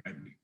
Bradley.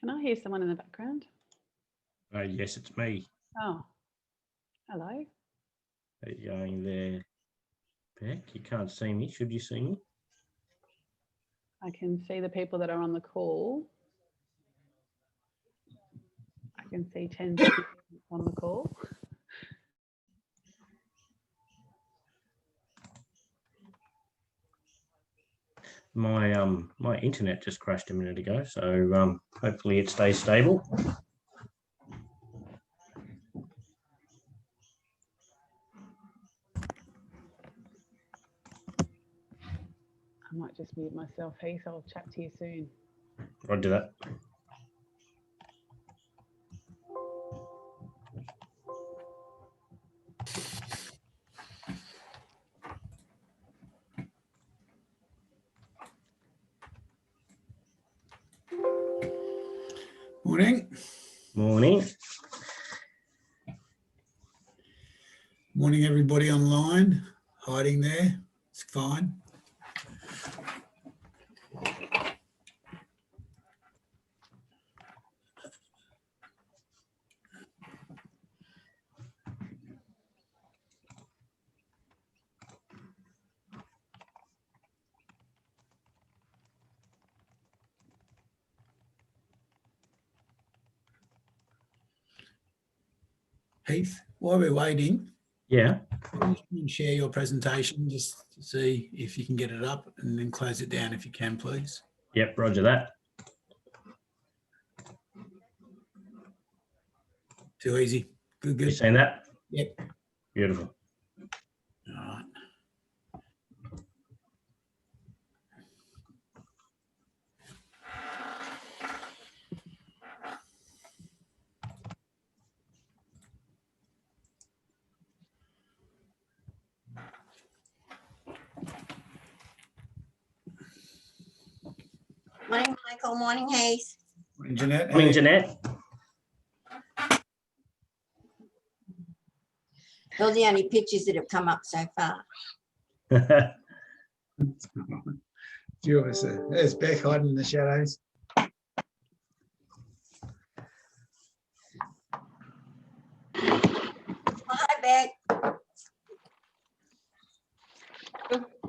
Can I hear someone in the background? Yes, it's me. Oh, hello. Are you going there, Beck? You can't see me. Should you see me? I can see the people that are on the call. I can see 10 people on the call. My internet just crashed a minute ago, so hopefully it stays stable. I might just mute myself, Heath. I'll chat to you soon. Roger that. Morning. Morning. Morning, everybody online. Hiding there. It's fine. Heath, while we're waiting, Yeah. you can share your presentation just to see if you can get it up, and then close it down if you can, please. Yep, roger that. Too easy. Good, You good. seen that? Yep. Beautiful. All right. Morning, Michael. Morning, Heath. Morning, Jeanette. Morning, Jeanette. Those are the only pictures that have come up so far. Few of us are. There's Beck hiding in the shadows. Hi, Beck.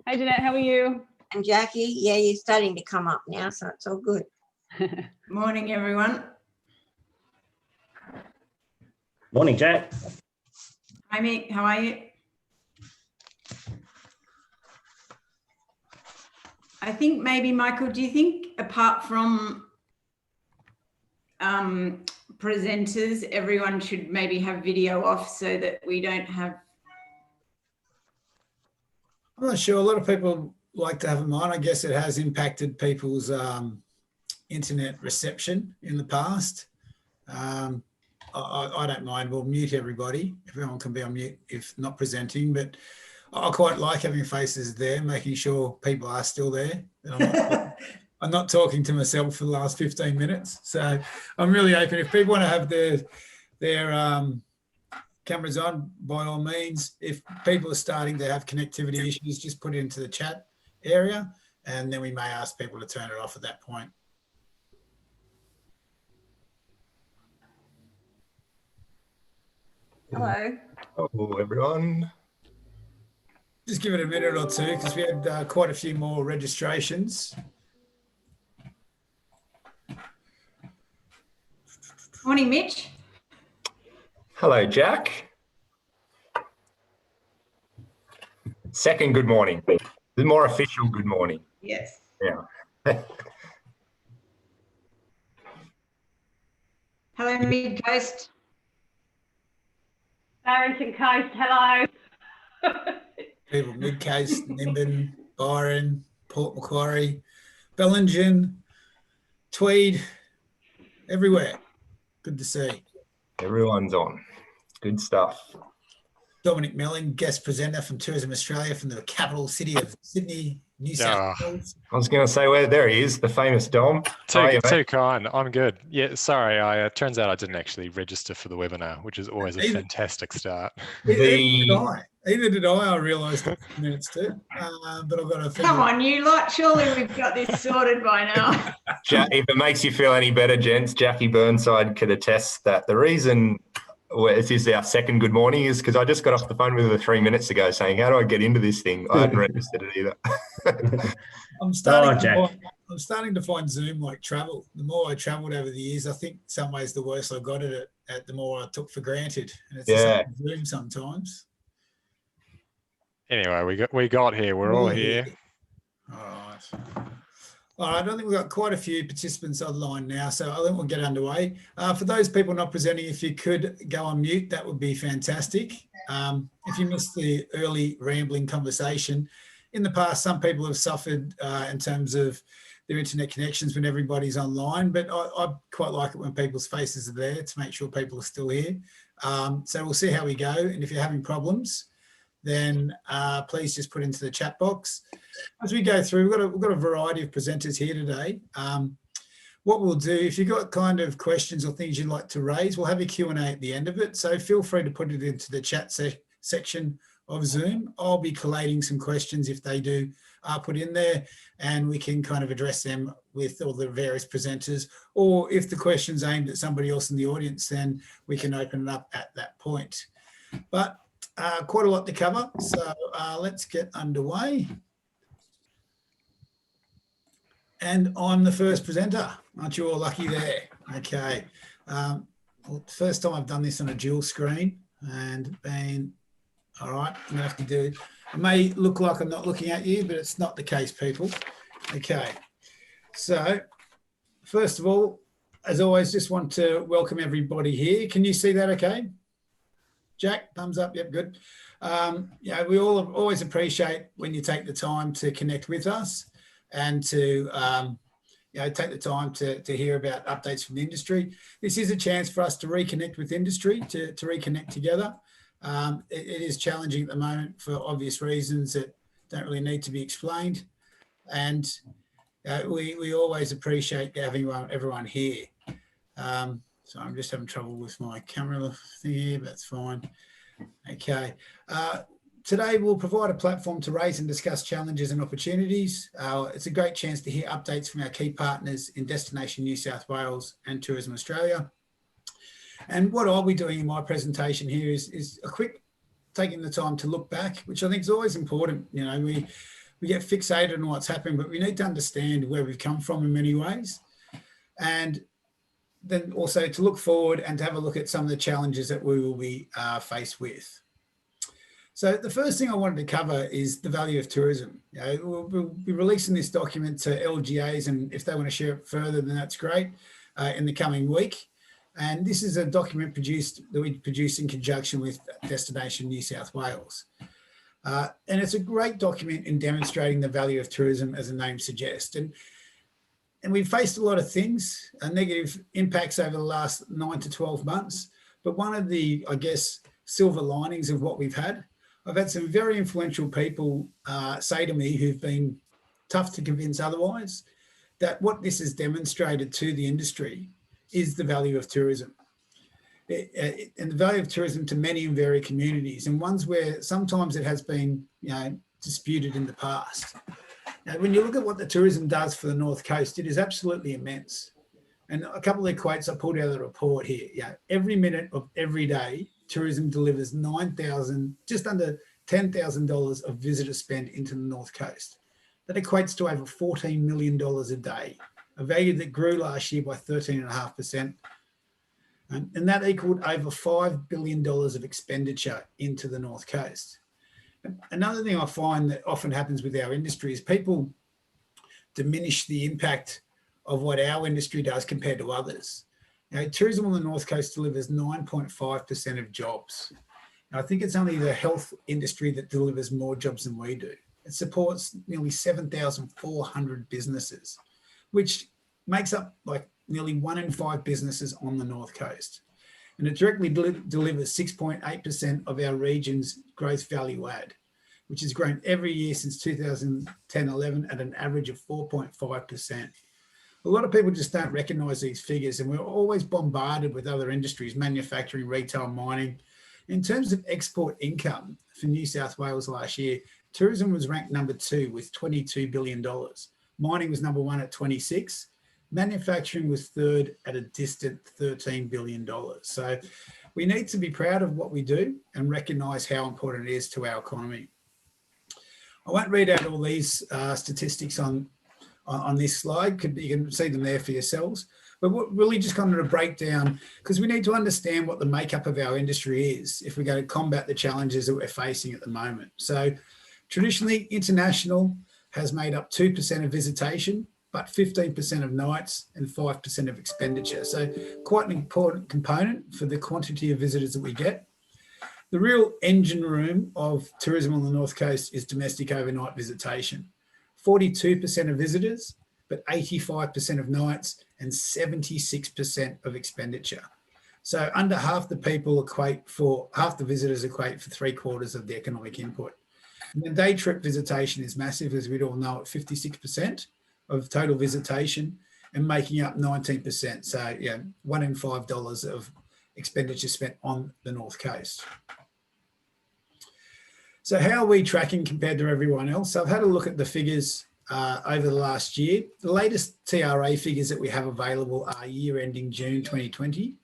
Hey, Jeanette, how are you? And Jackie. Yeah, you're starting to come up now, so it's all good. Morning, everyone. Morning, Jack. Hi, Mick. How are you? I think maybe, Michael, do you think apart from presenters, everyone should maybe have video off so that we don't have... I'm not sure. A lot of people like to have them on. I guess it has impacted people's internet reception in the past. I don't mind. We'll mute everybody. Everyone can be on mute if not presenting, but I quite like having faces there, making sure people are still there. And I'm not talking to myself for the last 15 minutes. So I'm really open. If people want to have their cameras on, by all means. If people are starting to have connectivity issues, just put it into the chat area, and then we may ask people to turn it off at that point. Hello. Hello, everyone. Just give it a minute or two because we had quite a few more registrations. Morning, Mitch. Hello, Jack. Second good morning. The more official good morning. Yes. Yeah. Hello, Mid Coast. Barrington Coast, hello. People Midcoast, Nimbin, Byron, Port Macquarie, Bellingen, Tweed, everywhere. Good to see. Everyone's on. Good stuff. Dominic Melling, guest presenter from Tourism Australia from the capital city of Sydney, New South Wales. I was going to say, where there he is, the famous Dom. How are you, mate? Too kind. I'm good. Yeah, sorry. I turns out I didn't actually register for the webinar, which is always a fantastic start. Either did I. I realised a few minutes too. But I've got to Come on, you lot. Surely we've got this sorted by now. If it makes you feel any better, gents, Jackie Burnside could attest that the reason this is our second good morning is because I just got off the phone with her 3 minutes ago saying, how do I get into this thing? I hadn't registered it either. I'm starting to find Zoom like travel. The more I travelled over the years, I think some ways the worse I got at it, the more I took for granted. And it's the same with Zoom sometimes. Anyway, we got here. We're all here. All right. All right, I think we've got quite a few participants online now, so I think we'll get underway. For those people not presenting, if you could go on mute, that would be fantastic. If you missed the early rambling conversation, in the past, some people have suffered in terms of their internet connections when everybody's online, but I quite like it when people's faces are there to make sure people are still here. So we'll see how we go, and if you're having problems, then please just put into the chat box. As we go through, we've got a variety of presenters here today. What we'll do, if you've got kind of questions or things you'd like to raise, we'll have a Q&A at the end of it. So feel free to put it into the chat section of Zoom. I'll be collating some questions if they do put in there, and we can kind of address them with all the various presenters. Or if the question's aimed at somebody else in the audience, then we can open it up at that point. But quite a lot to cover, so let's get underway. And I'm the first presenter. Aren't you all lucky there? Okay. Well, first time I've done this on a dual screen and been, all right, I'm gonna have to do it. It may look like I'm not looking at you, but it's not the case, people. Okay. So first of all, as always, just want to welcome everybody here. Can you see that okay? Jack, thumbs up. Yep, good. We all always appreciate when you take the time to connect with us and to take the time to hear about updates from the industry. This is a chance for us to reconnect with industry, to reconnect together. It is challenging at the moment for obvious reasons that don't really need to be explained. And we always appreciate having everyone here. So I'm just having trouble with my camera thing here, but that's fine. Okay. Today we'll provide a platform to raise and discuss challenges and opportunities. It's a great chance to hear updates from our key partners in Destination New South Wales and Tourism Australia. And what I'll be doing in my presentation here is a quick taking the time to look back, which I think is always important. You know, we get fixated on what's happened, but we need to understand where we've come from in many ways. And then also to look forward and to have a look at some of the challenges that we will be faced with. So the first thing I wanted to cover is the value of tourism. We'll be releasing this document to LGAs, and if they want to share it further, then that's great, in the coming week. And this is a document that we produced in conjunction with Destination New South Wales. And it's a great document in demonstrating the value of tourism, as the name suggests. And we've faced a lot of things, negative impacts over the last 9 to 12 months. But one of the, I guess, silver linings of what we've had, I've had some very influential people say to me who've been tough to convince otherwise, that what this has demonstrated to the industry is the value of tourism. And the value of tourism to many and varied communities, and ones where sometimes it has been, disputed in the past. Now, when you look at what the tourism does for the North Coast, it is absolutely immense. And a couple of quotes I pulled out of the report here. Every minute of every day, tourism delivers just under $10,000 of visitor spend into the North Coast. That equates to over $14 million a day, a value that grew last year by 13.5%. And that equaled over $5 billion of expenditure into the North Coast. Another thing I find that often happens with our industry is people diminish the impact of what our industry does compared to others. Now, tourism on the North Coast delivers 9.5% of jobs. Now, I think it's only the health industry that delivers more jobs than we do. It supports nearly 7,400 businesses, which makes up like nearly 1 in 5 businesses on the North Coast. And it directly delivers 6.8% of our region's gross value add, which has grown every year since 2010-11 at an average of 4.5%. A lot of people just don't recognise these figures, and we're always bombarded with other industries, manufacturing, retail, mining. In terms of export income for New South Wales last year, tourism was ranked number 2 with $22 billion. Mining was number 1 at 26. Manufacturing was 3rd at a distant $13 billion. So we need to be proud of what we do and recognise how important it is to our economy. I won't read out all these statistics on this slide. You can see them there for yourselves. But what really just kind of a breakdown, because we need to understand what the makeup of our industry is if we're going to combat the challenges that we're facing at the moment. So traditionally, international has made up 2% of visitation, but 15% of nights and 5% of expenditure. So quite an important component for the quantity of visitors that we get. The real engine room of tourism on the North Coast is domestic overnight visitation. 42% of visitors, but 85% of nights and 76% of expenditure. So under half the visitors equate for 3/4 of the economic input. And the day trip visitation is massive, as we'd all know, at 56% of total visitation and making up 19%. So yeah, $1 in $5 of expenditure spent on the North Coast. So how are we tracking compared to everyone else? So I've had a look at the figures over the last year. The latest TRA figures that we have available are year ending June 2020.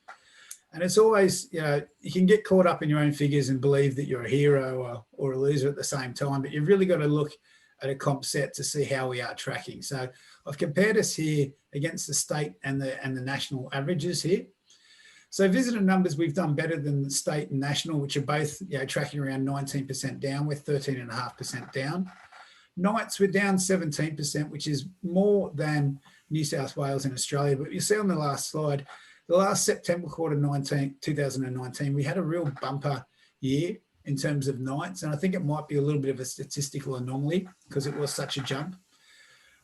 And it's always, you can get caught up in your own figures and believe that you're a hero or a loser at the same time, but you've really got to look at a comp set to see how we are tracking. So I've compared us here against the state and the national averages here. So visitor numbers, we've done better than the state and national, which are both tracking around 19% down. We're 13.5% down. Nights, we're down 17%, which is more than New South Wales and Australia. But you see on the last slide, the last September quarter 2019, we had a real bumper year in terms of nights. And I think it might be a little bit of a statistical anomaly because it was such a jump.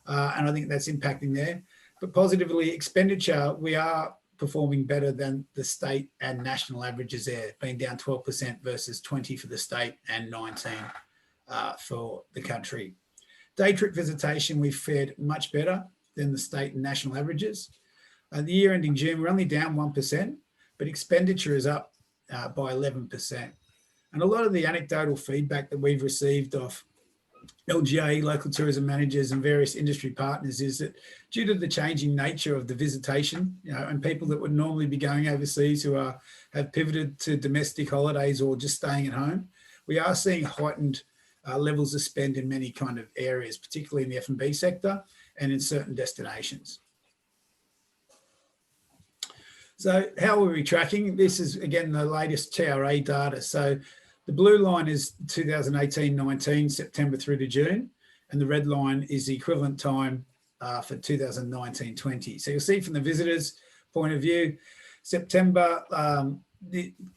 And I think that's impacting there. But positively, expenditure, we are performing better than the state and national averages there, being down 12% versus 20 for the state and 19 for the country. Day trip visitation, we've fared much better than the state and national averages. The year ending June, we're only down 1%, but expenditure is up by 11%. And a lot of the anecdotal feedback that we've received off LGA, local tourism managers and various industry partners is that due to the changing nature of the visitation, and people that would normally be going overseas who have pivoted to domestic holidays or just staying at home, we are seeing heightened levels of spend in many kind of areas, particularly in the F&B sector and in certain destinations. So how are we tracking? This is, again, the latest TRA data. So the blue line is 2018-19, September through to June, and the red line is the equivalent time for 2019-20. So you'll see from the visitors' point of view, September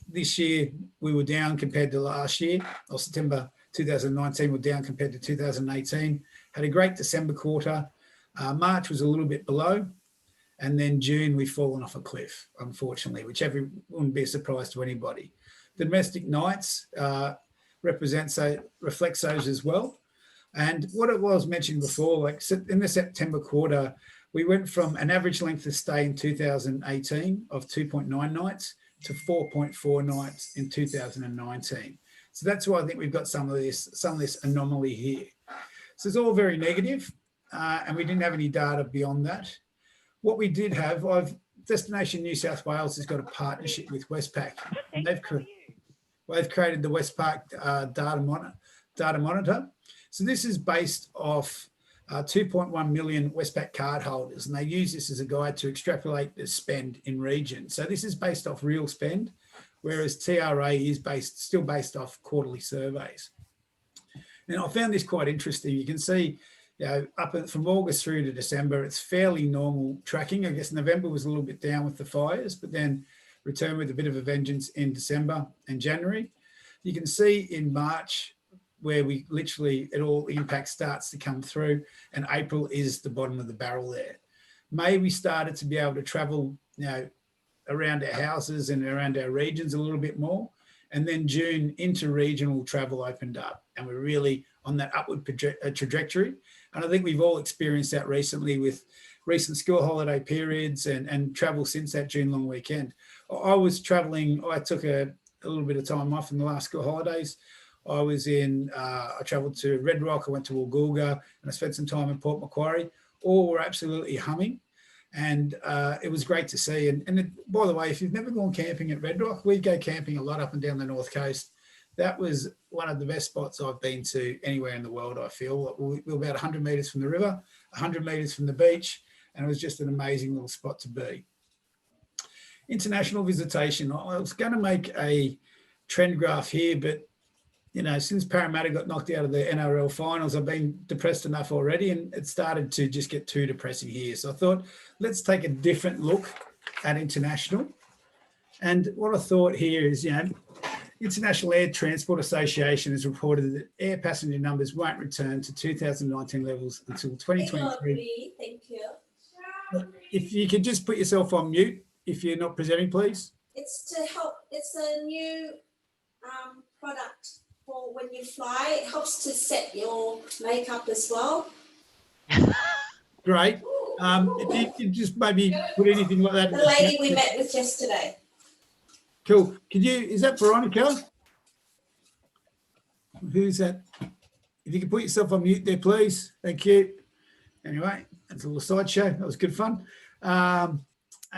this year, we were down compared to last year, or September 2019 were down compared to 2018. Had a great December quarter. March was a little bit below. And then June, we've fallen off a cliff, unfortunately, which wouldn't be a surprise to anybody. The domestic nights reflects those as well. And what it was mentioned before, like in the September quarter, we went from an average length of stay in 2018 of 2.9 nights to 4.4 nights in 2019. So that's why I think we've got some of this anomaly here. So it's all very negative, and we didn't have any data beyond that. What we did have, Destination New South Wales has got a partnership with Westpac, and they've created the Westpac data monitor. So this is based off 2.1 million Westpac card holders, and they use this as a guide to extrapolate the spend in region. So this is based off real spend, whereas TRA is still based off quarterly surveys. And I found this quite interesting. You can see, from August through to December, it's fairly normal tracking. I guess November was a little bit down with the fires, but then returned with a bit of a vengeance in December and January. You can see in March where it all impact starts to come through, and April is the bottom of the barrel there. May we started to be able to travel, around our houses and around our regions a little bit more. And then June, interregional travel opened up, and we're really on that upward trajectory. And I think we've all experienced that recently with recent school holiday periods and travel since that June long weekend. I was traveling, I took a little bit of time off in the last school holidays. I travelled to Red Rock, I went to Woolgoolga, and I spent some time in Port Macquarie. All were absolutely humming, and it was great to see. And by the way, if you've never gone camping at Red Rock, we go camping a lot up and down the North Coast. That was one of the best spots I've been to anywhere in the world, I feel. We were about 100 metres from the river, 100 metres from the beach, and it was just an amazing little spot to be. International visitation. I was going to make a trend graph here, but since Parramatta got knocked out of the NRL finals, I've been depressed enough already, and it started to just get too depressing here. So I thought, let's take a different look at international. And what I thought here is, International Air Transport Association has reported that air passenger numbers won't return to 2019 levels until 2023. Thank you. If you could just put yourself on mute if you're not presenting, please. It's to help. It's a new product for when you fly. It helps to set your makeup as well. Great. If you could just maybe put anything like that. The lady we met with yesterday. Cool. Is that Veronica? Who's that? If you could put yourself on mute there, please. Thank you. Anyway, that's a little sideshow. That was good fun.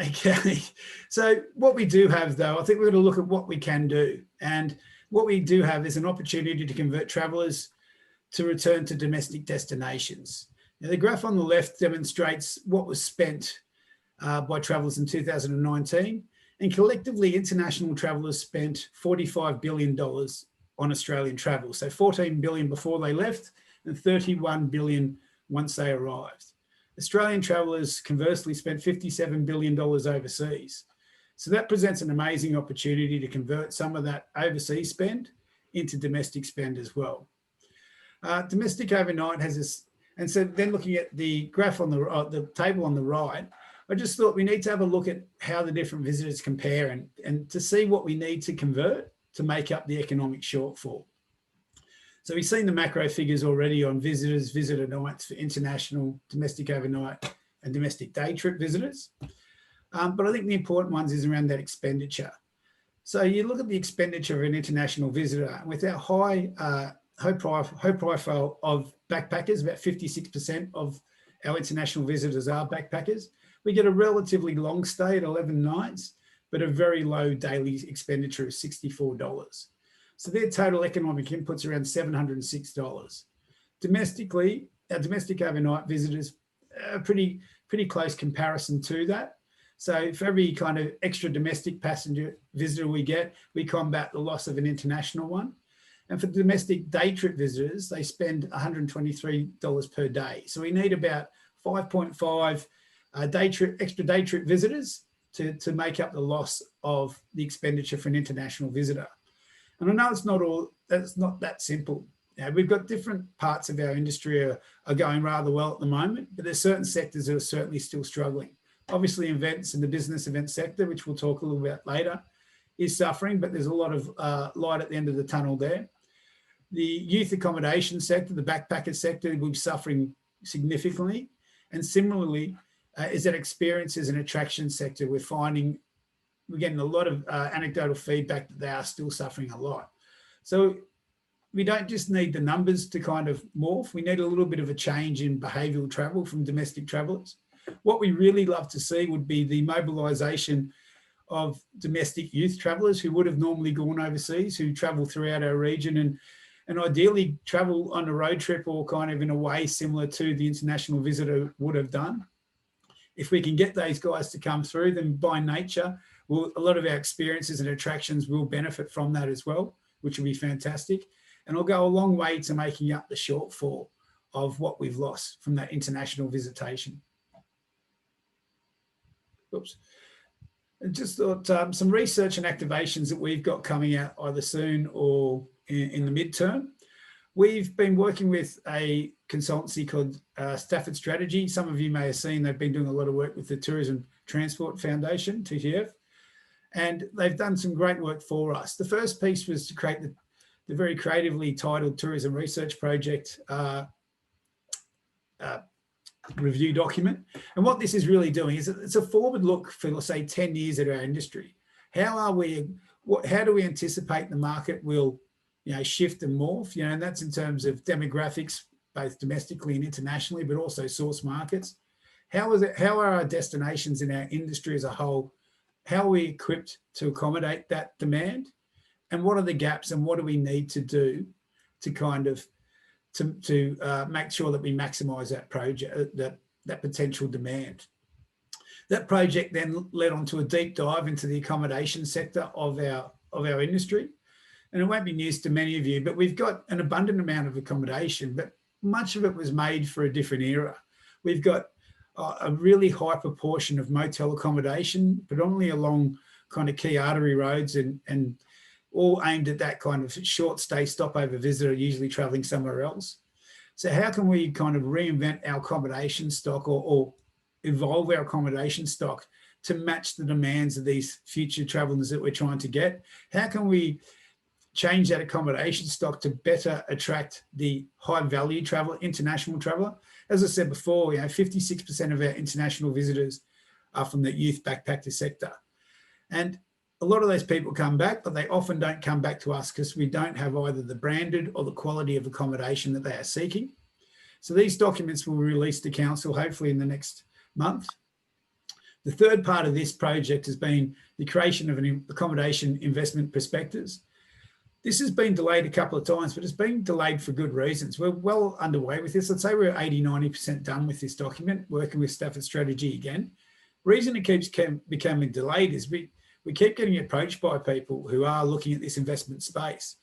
Okay. So what we do have, though, I think we're going to look at what we can do. And what we do have is an opportunity to convert travellers to return to domestic destinations. Now, the graph on the left demonstrates what was spent by travellers in 2019. And collectively, international travellers spent $45 billion on Australian travel. So $14 billion before they left and $31 billion once they arrived. Australian travellers conversely spent $57 billion overseas. So that presents an amazing opportunity to convert some of that overseas spend into domestic spend as well. Domestic overnight has this, and so then looking at the graph on the table on the right, I just thought we need to have a look at how the different visitors compare and to see what we need to convert to make up the economic shortfall. So we've seen the macro figures already on visitors, visitor nights for international, domestic overnight and domestic day trip visitors. But I think the important ones is around that expenditure. So you look at the expenditure of an international visitor, and with our high profile of backpackers, about 56% of our international visitors are backpackers. We get a relatively long stay at 11 nights, but a very low daily expenditure of $64. So their total economic input's around $706. Domestically, our domestic overnight visitors are pretty close comparison to that. So for every kind of extra domestic passenger visitor we get, we combat the loss of an international one. And for domestic day trip visitors, they spend $123 per day. So we need about 5.5 extra day trip visitors to make up the loss of the expenditure for an international visitor. And I know that's not that simple. Now, we've got different parts of our industry are going rather well at the moment, but there's certain sectors that are certainly still struggling. Obviously, events in the business event sector, which we'll talk a little about later, is suffering, but there's a lot of light at the end of the tunnel there. The youth accommodation sector, the backpacker sector, will be suffering significantly. And similarly, is that experiences and attraction sector, we're getting a lot of anecdotal feedback that they are still suffering a lot. So we don't just need the numbers to kind of morph. We need a little bit of a change in behavioural travel from domestic travellers. What we really love to see would be the mobilisation of domestic youth travellers who would have normally gone overseas, who travel throughout our region and ideally travel on a road trip or kind of in a way similar to the international visitor would have done. If we can get those guys to come through, then by nature, a lot of our experiences and attractions will benefit from that as well, which will be fantastic. And it'll go a long way to making up the shortfall of what we've lost from that international visitation. Oops. I just thought some research and activations that we've got coming out either soon or in the midterm. We've been working with a consultancy called Stafford Strategy. Some of you may have seen they've been doing a lot of work with the Tourism Transport Foundation, TTF, and they've done some great work for us. The first piece was to create the very creatively titled Tourism Research Project review document. And what this is really doing is it's a forward look for, let's say, 10 years at our industry. How do we anticipate the market will, shift and morph, and that's in terms of demographics, both domestically and internationally, but also source markets. How are our destinations in our industry as a whole? How are we equipped to accommodate that demand? And what are the gaps and what do we need to do to kind of to make sure that we maximise that project, that potential demand? That project then led on to a deep dive into the accommodation sector of our industry. And it won't be news to many of you, but we've got an abundant amount of accommodation, but much of it was made for a different era. We've got a really high proportion of motel accommodation, predominantly along kind of key artery roads and all aimed at that kind of short stay stopover visitor, usually traveling somewhere else. So how can we kind of reinvent our accommodation stock or evolve our accommodation stock to match the demands of these future travelers that we're trying to get? How can we change that accommodation stock to better attract the high value traveler, international traveler? As I said before, 56% of our international visitors are from the youth backpacker sector. And a lot of those people come back, but they often don't come back to us because we don't have either the branded or the quality of accommodation that they are seeking. So these documents will be released to council hopefully in the next month. The third part of this project has been the creation of an accommodation investment prospectus. This has been delayed a couple of times, but it's been delayed for good reasons. We're well underway with this. I'd say we're 80–90% done with this document, working with Stafford Strategy again. Reason it keeps becoming delayed is we keep getting approached by people who are looking at this investment space.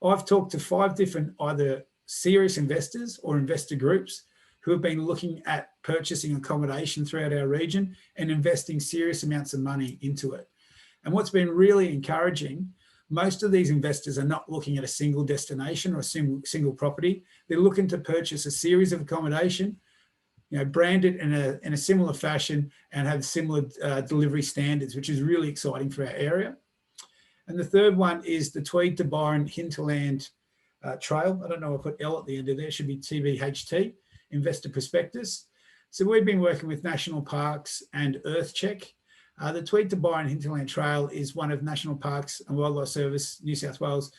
I've talked to 5 different either serious investors or investor groups who have been looking at purchasing accommodation throughout our region and investing serious amounts of money into it. And what's been really encouraging, most of these investors are not looking at a single destination or a single property. They're looking to purchase a series of accommodation, branded in a similar fashion and have similar delivery standards, which is really exciting for our area. And the third one is the Tweed to Byron Hinterland Trail. I don't know, I put L at the end of there, it should be TBHT, Investor Prospectus. So we've been working with National Parks and EarthCheck. The Tweed to Byron Hinterland Trail is one of National Parks and Wildlife Service New South Wales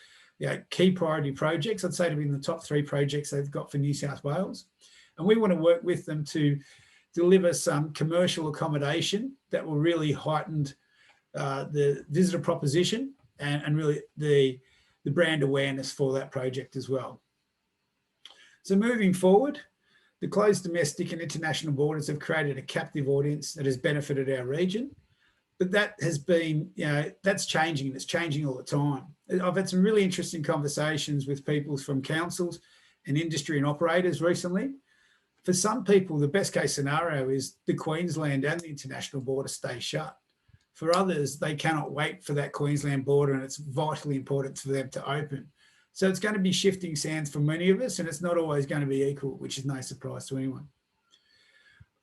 key priority projects. I'd say to be in the top 3 projects they've got for New South Wales. And we want to work with them to deliver some commercial accommodation that will really heighten the visitor proposition and really the brand awareness for that project as well. So moving forward, the closed domestic and international borders have created a captive audience that has benefited our region. But that has been, that's changing, and it's changing all the time. I've had some really interesting conversations with people from councils and industry and operators recently. For some people, the best case scenario is the Queensland and the international border stay shut. For others, they cannot wait for that Queensland border, and it's vitally important for them to open. So it's going to be shifting sands for many of us, and it's not always going to be equal, which is no surprise to anyone.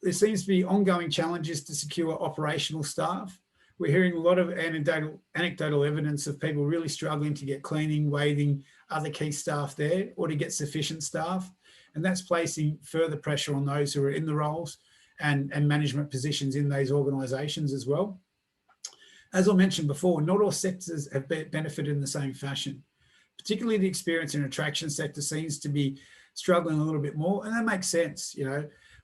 There seems to be ongoing challenges to secure operational staff. We're hearing a lot of anecdotal evidence of people really struggling to get cleaning, waiting, other key staff there, or to get sufficient staff. And that's placing further pressure on those who are in the roles and management positions in those organisations as well. As I mentioned before, not all sectors have benefited in the same fashion. Particularly the experience and attraction sector seems to be struggling a little bit more, and that makes sense.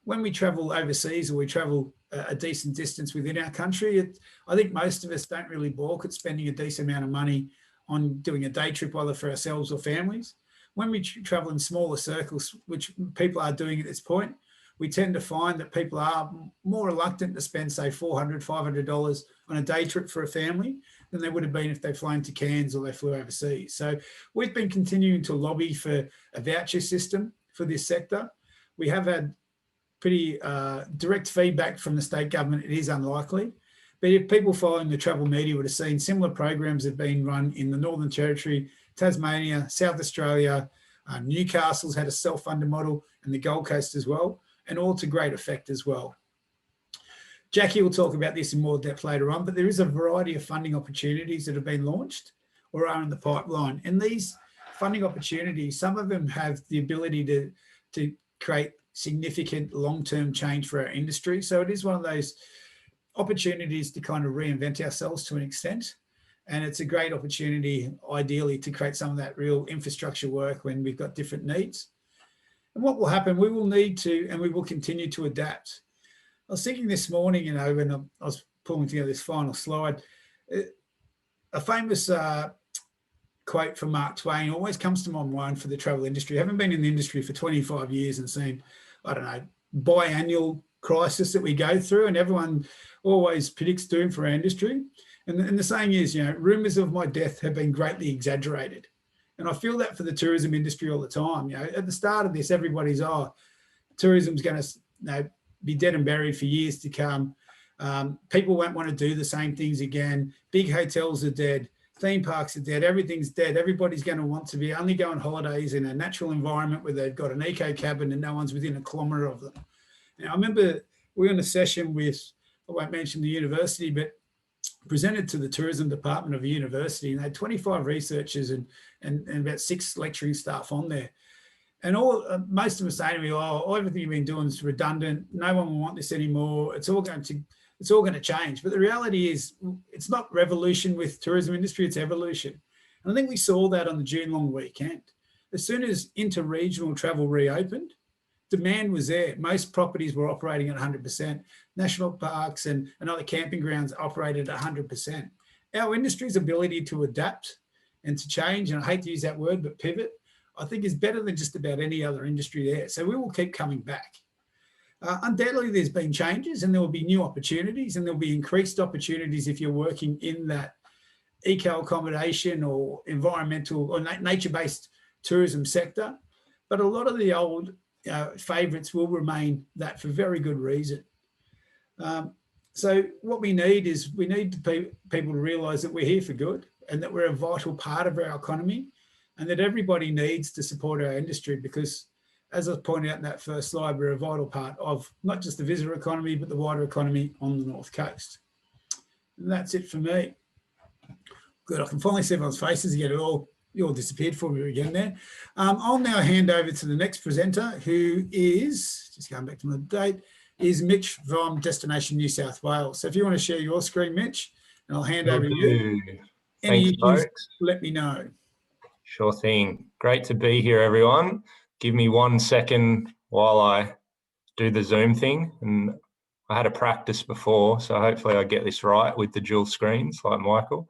when we travel overseas or we travel a decent distance within our country, I think most of us don't really balk at spending a decent amount of money on doing a day trip, either for ourselves or families. When we travel in smaller circles, which people are doing at this point, we tend to find that people are more reluctant to spend, say, $400, $500 on a day trip for a family than they would have been if they flown to Cairns or they flew overseas. So we've been continuing to lobby for a voucher system for this sector. We have had pretty direct feedback from the state government. It is unlikely, but if people following the travel media would have seen, similar programs have been run in the Northern Territory, Tasmania, South Australia, Newcastle's had a self-funded model, and the Gold Coast as well, and all to great effect as well. Jackie will talk about this in more depth later on, but there is a variety of funding opportunities that have been launched or are in the pipeline. And these funding opportunities, some of them have the ability to create significant long-term change for our industry. So it is one of those opportunities to kind of reinvent ourselves to an extent. And it's a great opportunity, ideally, to create some of that real infrastructure work when we've got different needs. And what will happen, we will need to, and we will continue to adapt. I was thinking this morning, when I was pulling together this final slide, a famous quote from Mark Twain always comes to my mind for the travel industry. I haven't been in the industry for 25 years and seen, I don't know, biannual crisis that we go through, and everyone always predicts doom for our industry. And the saying is, rumours of my death have been greatly exaggerated. And I feel that for the tourism industry all the time. At the start of this, everybody's, tourism's going to be dead and buried for years to come. People won't want to do the same things again. Big hotels are dead. Theme parks are dead. Everything's dead. Everybody's going to want to be only go on holidays in a natural environment where they've got an eco cabin and no one's within a kilometre of them. Now, I remember we were in a session with, I won't mention the university, but presented to the tourism department of a university, and they had 25 researchers and about 6 lecturing staff on there. And most of them saying to me, everything you've been doing is redundant. No one will want this anymore. It's all going to change. But the reality is, it's not revolution with tourism industry, it's evolution. And I think we saw that on the June long weekend. As soon as inter-regional travel reopened, demand was there. Most properties were operating at 100%. National parks and other camping grounds operated at 100%. Our industry's ability to adapt and to change, and I hate to use that word, but pivot, I think is better than just about any other industry there. So we will keep coming back. Undoubtedly, there's been changes and there will be new opportunities, and there'll be increased opportunities if you're working in that eco accommodation or environmental or nature-based tourism sector. But a lot of the old favourites will remain that for very good reason. So what we need is people to realise that we're here for good and that we're a vital part of our economy, and that everybody needs to support our industry because, as I pointed out in that first slide, we're a vital part of not just the visitor economy, but the wider economy on the North Coast. And that's it for me. Good, I can finally see everyone's faces again. You all disappeared for me again there. I'll now hand over to the next presenter, who is, just going back to my date, is Mitch from Destination New South Wales. So if you want to share your screen, Mitch, and I'll hand over to you. Any issues, let me know. Sure thing. Great to be here, everyone. Give me 1 second while I do the Zoom thing. And I had a practice before, so hopefully I get this right with the dual screens like Michael.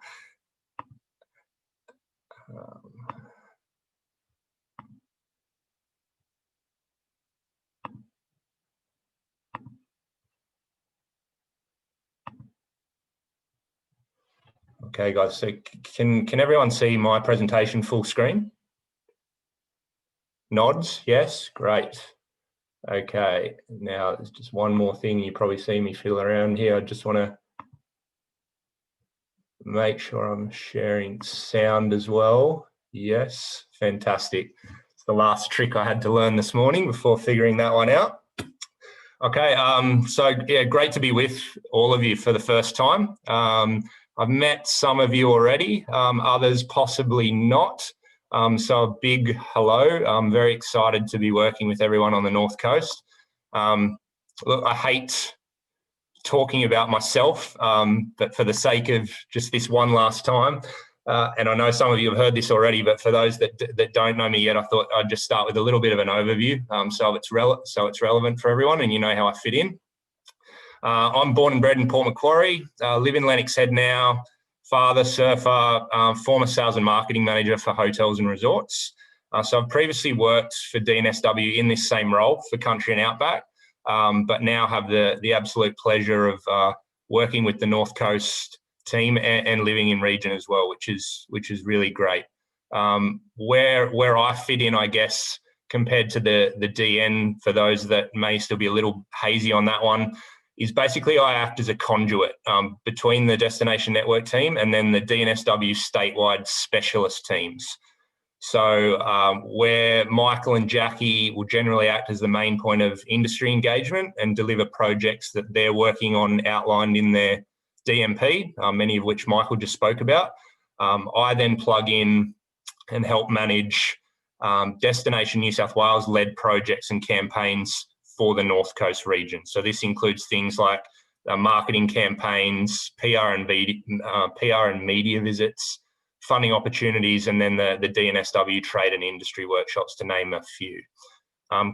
Okay, guys, so can everyone see my presentation full screen? Nods, yes, great. Okay, now there's just one more thing. You probably see me feel around here. I just want to make sure I'm sharing sound as well. Yes, fantastic. It's the last trick I had to learn this morning before figuring that one out. Okay, so yeah, great to be with all of you for the first time. I've met some of you already, others possibly not. So a big hello. I'm very excited to be working with everyone on the North Coast. Look, I hate talking about myself, but for the sake of just this one last time, And I know some of you have heard this already, but for those that don't know me yet, I thought I'd just start with a little bit of an overview, so it's relevant for everyone, and you know how I fit in. I'm born and bred in Port Macquarie, live in Lennox Head now, father, surfer, former sales and marketing manager for hotels and resorts. So I've previously worked for DNSW in this same role for Country and Outback, but now have the absolute pleasure of working with the North Coast team and living in region as well, which is really great. Where I fit in, I guess, compared to the DN, for those that may still be a little hazy on that one, is basically I act as a conduit between the Destination Network team and then the DNSW statewide specialist teams. So where Michael and Jackie will generally act as the main point of industry engagement and deliver projects that they're working on outlined in their DMP, many of which Michael just spoke about. I then plug in and help manage Destination New South Wales led projects and campaigns for the North Coast region. So this includes things like marketing campaigns, PR and media visits, funding opportunities, and then the DNSW trade and industry workshops, to name a few.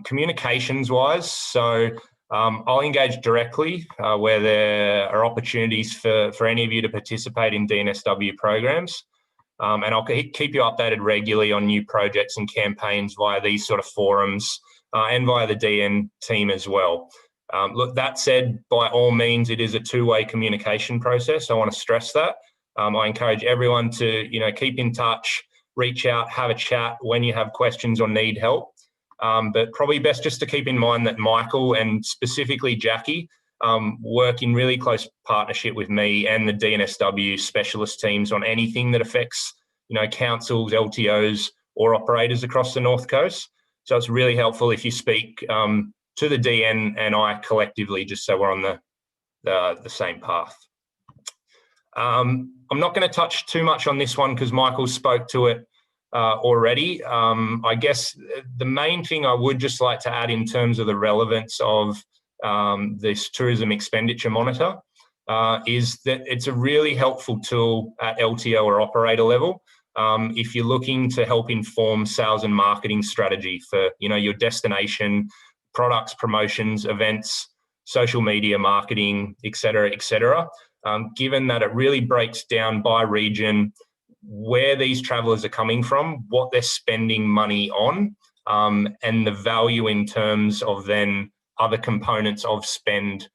Communications wise, so I'll engage directly where there are opportunities for any of you to participate in DNSW programs. And I'll keep you updated regularly on new projects and campaigns via these sort of forums and via the DN team as well. Look, that said, by all means, it is a two-way communication process. I want to stress that. I encourage everyone to, keep in touch, reach out, have a chat when you have questions or need help. But probably best just to keep in mind that Michael and specifically Jackie work in really close partnership with me and the DNSW specialist teams on anything that affects, councils, LTOs, or operators across the North Coast. So it's really helpful if you speak to the DN and I collectively, just so we're on the same path. I'm not going to touch too much on this one because Michael spoke to it already. I guess the main thing I would just like to add in terms of the relevance of this tourism expenditure monitor is that it's a really helpful tool at LTO or operator level. If you're looking to help inform sales and marketing strategy for, your destination, products, promotions, events, social media marketing, et cetera, given that it really breaks down by region where these travellers are coming from, what they're spending money on, and the value in terms of then other components of spend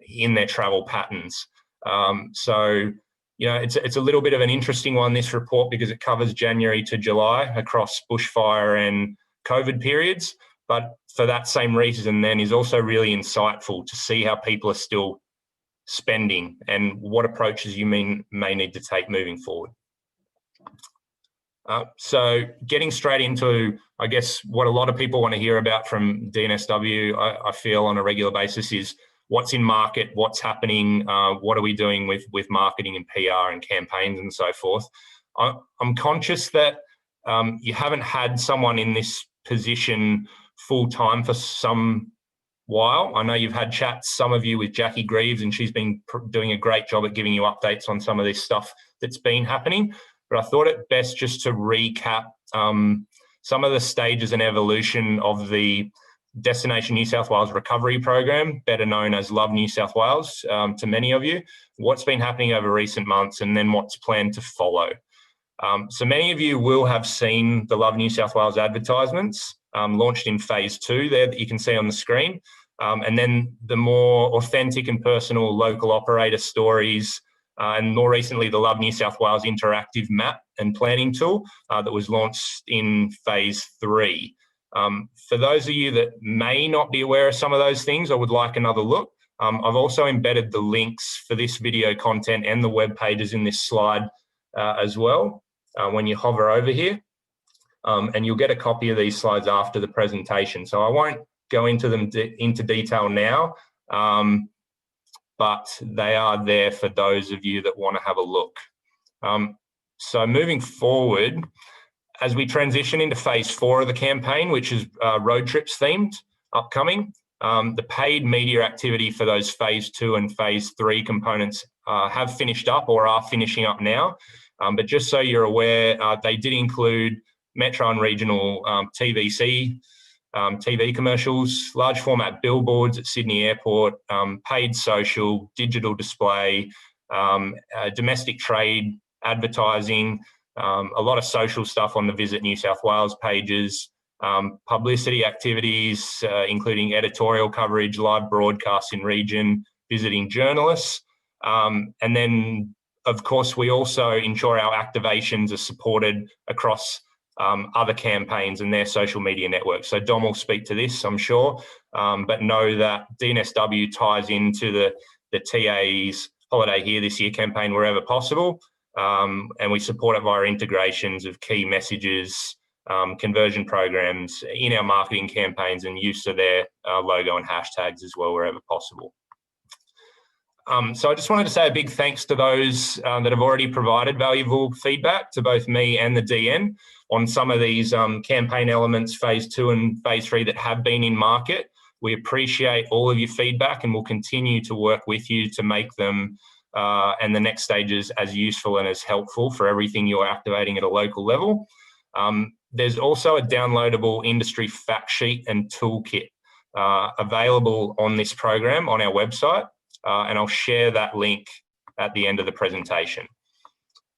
in their travel patterns. It's a little bit of an interesting one, this report, because it covers January to July across bushfire and COVID periods. But for that same reason then is also really insightful to see how people are still spending and what approaches you may need to take moving forward. So getting straight into, I guess, what a lot of people want to hear about from DNSW, I feel on a regular basis, is what's in market, what's happening, what are we doing with marketing and PR and campaigns and so forth. I'm conscious that you haven't had someone in this position full time for some while. I know you've had chats, some of you, with Jackie Greaves, and she's been doing a great job at giving you updates on some of this stuff that's been happening. But I thought it best just to recap some of the stages and evolution of the Destination New South Wales Recovery Program, better known as Love New South Wales, to many of you, what's been happening over recent months and then what's planned to follow. So many of you will have seen the Love New South Wales advertisements launched in phase 2 there that you can see on the screen. And then the more authentic and personal local operator stories, and more recently, the Love New South Wales interactive map and planning tool that was launched in phase 3. For those of you that may not be aware of some of those things or would like another look, I've also embedded the links for this video content and the web pages in this slide as well when you hover over here. And you'll get a copy of these slides after the presentation. So I won't go into them into detail now, but they are there for those of you that want to have a look. So moving forward, as we transition into phase 4 of the campaign, which is road trips themed, upcoming, the paid media activity for those phase 2 and phase 3 components have finished up or are finishing up now. But just so you're aware, they did include metro and regional TVC, TV commercials, large format billboards at Sydney Airport, paid social, digital display, domestic trade, advertising, a lot of social stuff on the Visit New South Wales pages, publicity activities, including editorial coverage, live broadcasts in region, visiting journalists. And then, of course, we also ensure our activations are supported across other campaigns and their social media networks. So Dom will speak to this, I'm sure, but know that DNSW ties into the TA's Holiday Here This Year campaign wherever possible. And we support it via integrations of key messages, conversion programs in our marketing campaigns and use of their logo and hashtags as well wherever possible. So I just wanted to say a big thanks to those that have already provided valuable feedback to both me and the DN on some of these campaign elements, phase 2 and phase 3 that have been in market. We appreciate all of your feedback and we'll continue to work with you to make them and the next stages as useful and as helpful for everything you're activating at a local level. There's also a downloadable industry fact sheet and toolkit available on this program on our website. And I'll share that link at the end of the presentation.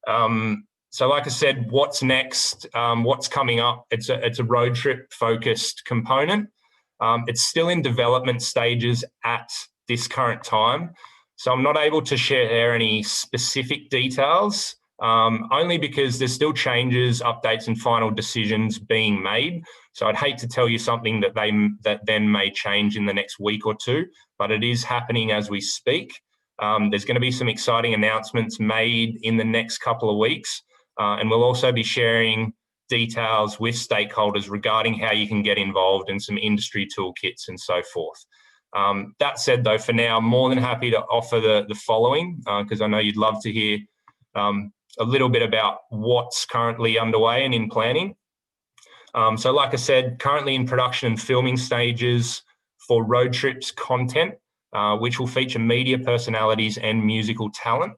So like I said, what's next, what's coming up? It's a road trip focused component. It's still in development stages at this current time. So I'm not able to share any specific details, only because there's still changes, updates and final decisions being made. So I'd hate to tell you something that then may change in the next week or two, but it is happening as we speak. There's going to be some exciting announcements made in the next couple of weeks. And we'll also be sharing details with stakeholders regarding how you can get involved in some industry toolkits and so forth. That said, though, for now, I'm more than happy to offer the following, because I know you'd love to hear a little bit about what's currently underway and in planning. So like I said, currently in production and filming stages for Road Trips content, which will feature media personalities and musical talent.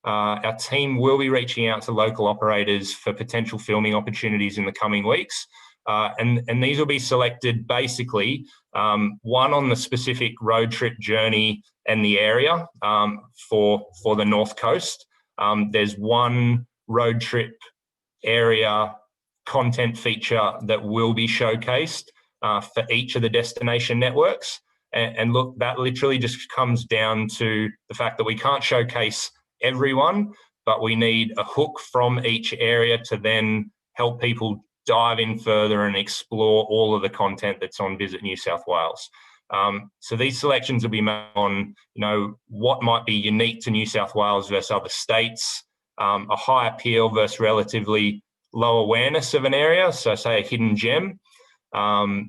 Our team will be reaching out to local operators for potential filming opportunities in the coming weeks. And these will be selected basically, one on the specific road trip journey and the area for the North Coast. There's one road trip area content feature that will be showcased for each of the destination networks. And look, that literally just comes down to the fact that we can't showcase everyone, but we need a hook from each area to then help people dive in further and explore all of the content that's on Visit New South Wales. So these selections will be made on, what might be unique to New South Wales versus other states, a high appeal versus relatively low awareness of an area. So say a hidden gem.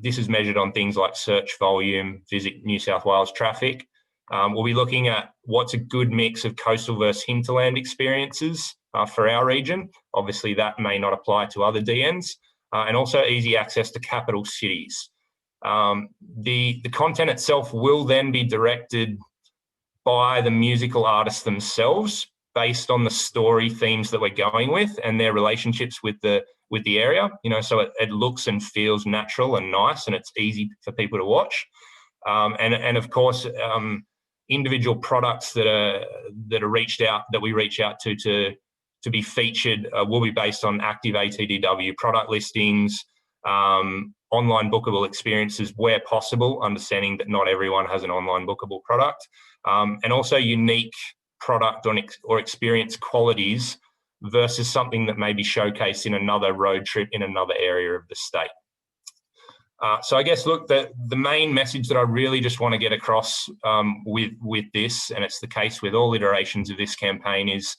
This is measured on things like search volume, Visit New South Wales traffic. We'll be looking at what's a good mix of coastal versus hinterland experiences for our region. Obviously, that may not apply to other DNs, and also easy access to capital cities. The content itself will then be directed by the musical artists themselves based on the story themes that we're going with and their relationships with the area, so it looks and feels natural and nice and it's easy for people to watch. And of course, individual products that we reach out to be featured will be based on active ATDW product listings, online bookable experiences where possible, understanding that not everyone has an online bookable product, and also unique product or experience qualities versus something that may be showcased in another road trip in another area of the state. So I guess, look, the main message that I really just want to get across with this, and it's the case with all iterations of this campaign, is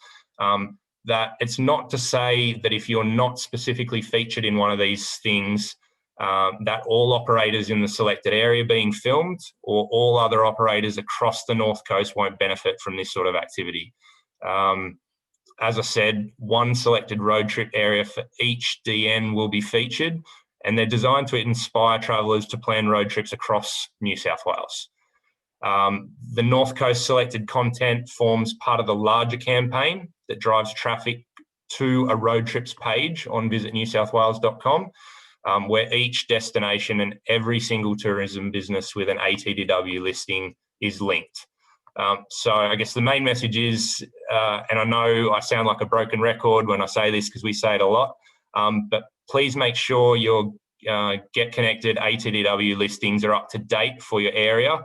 that it's not to say that if you're not specifically featured in one of these things, that all operators in the selected area being filmed or all other operators across the North Coast won't benefit from this sort of activity. As I said, one selected road trip area for each DN will be featured, and they're designed to inspire travellers to plan road trips across New South Wales. The North Coast selected content forms part of the larger campaign that drives traffic to a road trips page on visitnewsouthwales.com, where each destination and every single tourism business with an ATDW listing is linked. So I guess the main message is, and I know I sound like a broken record when I say this because we say it a lot, but please make sure your Get Connected ATDW listings are up to date for your area.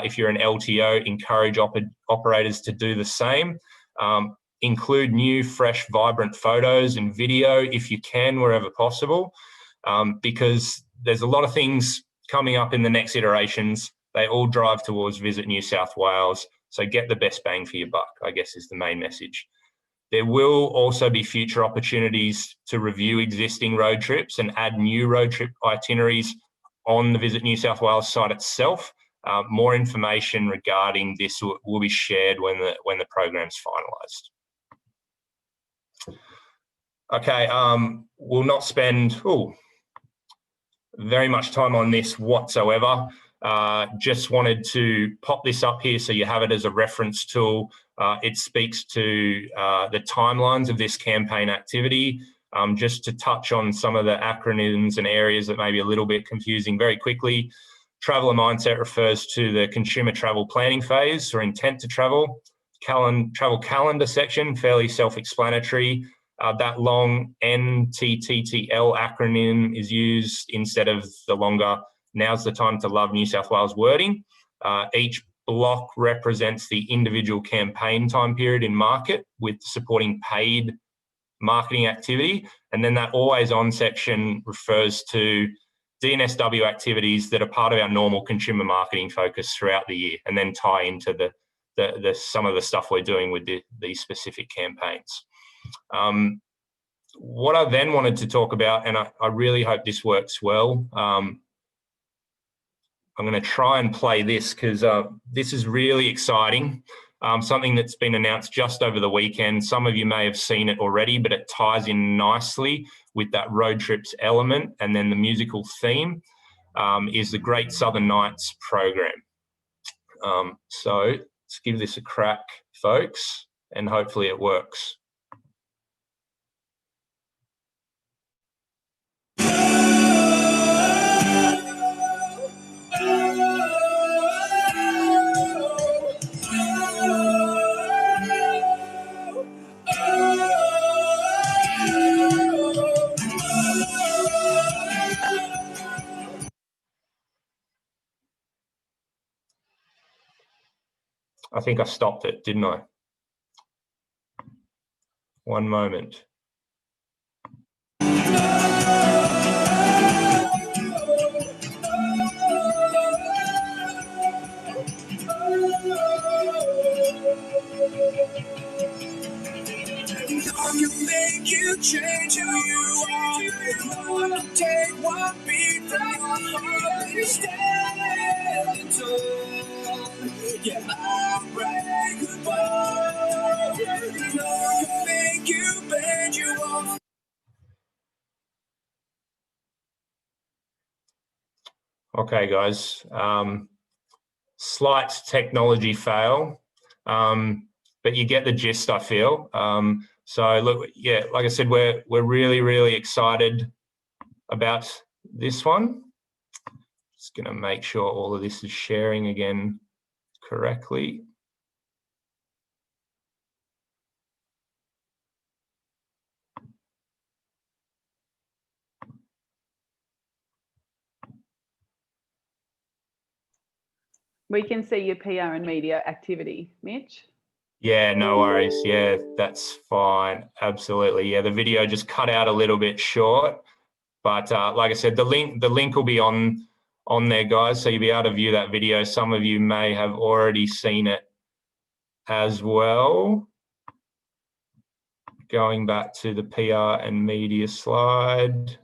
If you're an LTO, encourage operators to do the same. Include new, fresh, vibrant photos and video if you can, wherever possible, because there's a lot of things coming up in the next iterations. They all drive towards Visit New South Wales. So get the best bang for your buck, I guess, is the main message. There will also be future opportunities to review existing road trips and add new road trip itineraries on the Visit New South Wales site itself. More information regarding this will be shared when the program's finalised. Okay, we'll not spend very much time on this whatsoever. Just wanted to pop this up here so you have it as a reference tool. It speaks to the timelines of this campaign activity. Just to touch on some of the acronyms and areas that may be a little bit confusing very quickly. Traveller Mindset refers to the consumer travel planning phase or intent to travel. Travel calendar section, fairly self-explanatory. That long NTTTL acronym is used instead of the longer "Now's the time to love New South Wales" wording. Each block represents the individual campaign time period in market with supporting paid marketing activity. And then that always on section refers to DNSW activities that are part of our normal consumer marketing focus throughout the year and then tie into some of the stuff we're doing with these specific campaigns. What I then wanted to talk about, and I really hope this works well, I'm going to try and play this because this is really exciting. Something that's been announced just over the weekend. Some of you may have seen it already, but it ties in nicely with that road trips element, and then the musical theme is the Great Southern Nights program. So let's give this a crack, folks, and hopefully it works. I think I stopped it, didn't I? One moment. Make you change who you are. Take one beat from your heart and stand tall. Yeah, unbreakable. Make you bend, you won't. Okay, guys. Slight technology fail, but you get the gist, I feel. So look, yeah, like I said, we're really, really excited about this one. Just going to make sure all of this is sharing again correctly. We can see your PR and media activity, Mitch. Yeah, no worries. Yeah, that's fine. Absolutely. Yeah, the video just cut out a little bit short, but like I said, the link will be on there, guys. So you'll be able to view that video. Some of you may have already seen it as well. Going back to the PR and media slide.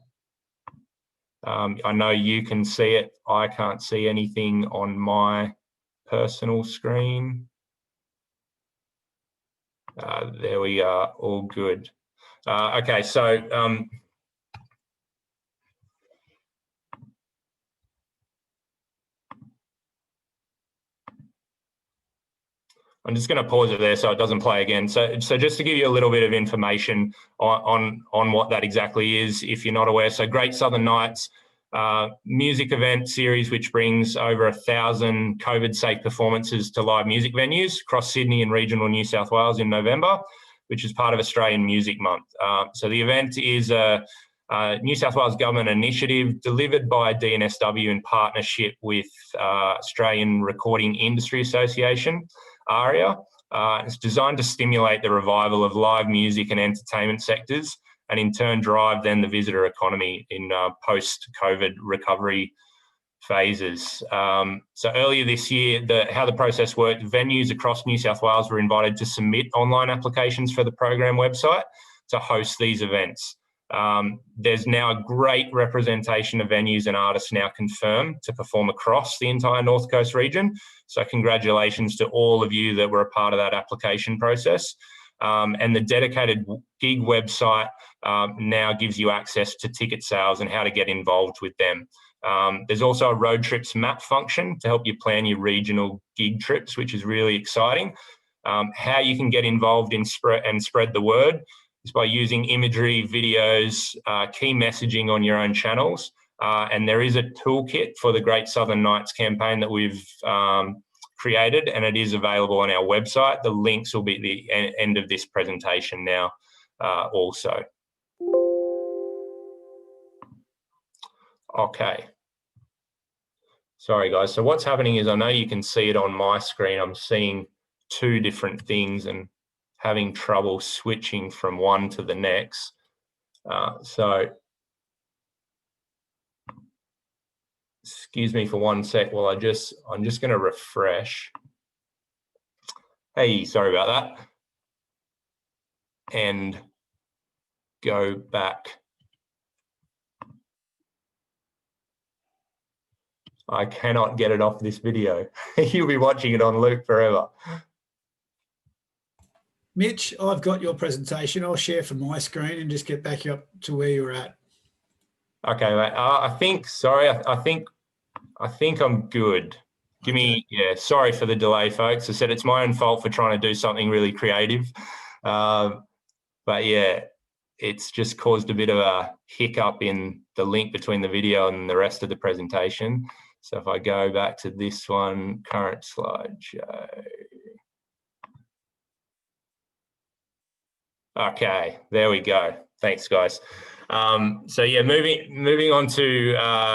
I know you can see it. I can't see anything on my personal screen. There we are, all good. Okay, so I'm just going to pause it there so it doesn't play again. So just to give you a little bit of information on what that exactly is, if you're not aware. So Great Southern Nights music event series, which brings over 1,000 COVID-safe performances to live music venues across Sydney and regional New South Wales in November, which is part of Australian Music Month. So the event is a New South Wales Government initiative delivered by DNSW in partnership with Australian Recording Industry Association, ARIA. It's designed to stimulate the revival of live music and entertainment sectors, and in turn drive then the visitor economy in post-COVID recovery phases. So earlier this year, how the process worked, venues across New South Wales were invited to submit online applications for the program website to host these events. There's now a great representation of venues and artists now confirmed to perform across the entire North Coast region. So congratulations to all of you that were a part of that application process. And the dedicated gig website now gives you access to ticket sales and how to get involved with them. There's also a road trips map function to help you plan your regional gig trips, which is really exciting. How you can get involved in spread the word is by using imagery, videos, key messaging on your own channels. And there is a toolkit for the Great Southern Nights campaign that we've created, and it is available on our website. The links will be at the end of this presentation now also. Okay. Sorry, guys. So what's happening is, I know you can see it on my screen. I'm seeing two different things and having trouble switching from one to the next. So excuse me for one sec while I'm just going to refresh. Hey, sorry about that. And go back. I cannot get it off this video. You'll be watching it on loop forever. Mitch, I've got your presentation. I'll share from my screen and just get back up to where you're at. Okay, mate. I think I'm good. Give me, yeah, sorry for the delay, folks. I said it's my own fault for trying to do something really creative. But yeah, it's just caused a bit of a hiccup in the link between the video and the rest of the presentation. So if I go back to this one, current slideshow. Okay, there we go. Thanks, guys. So yeah, moving on to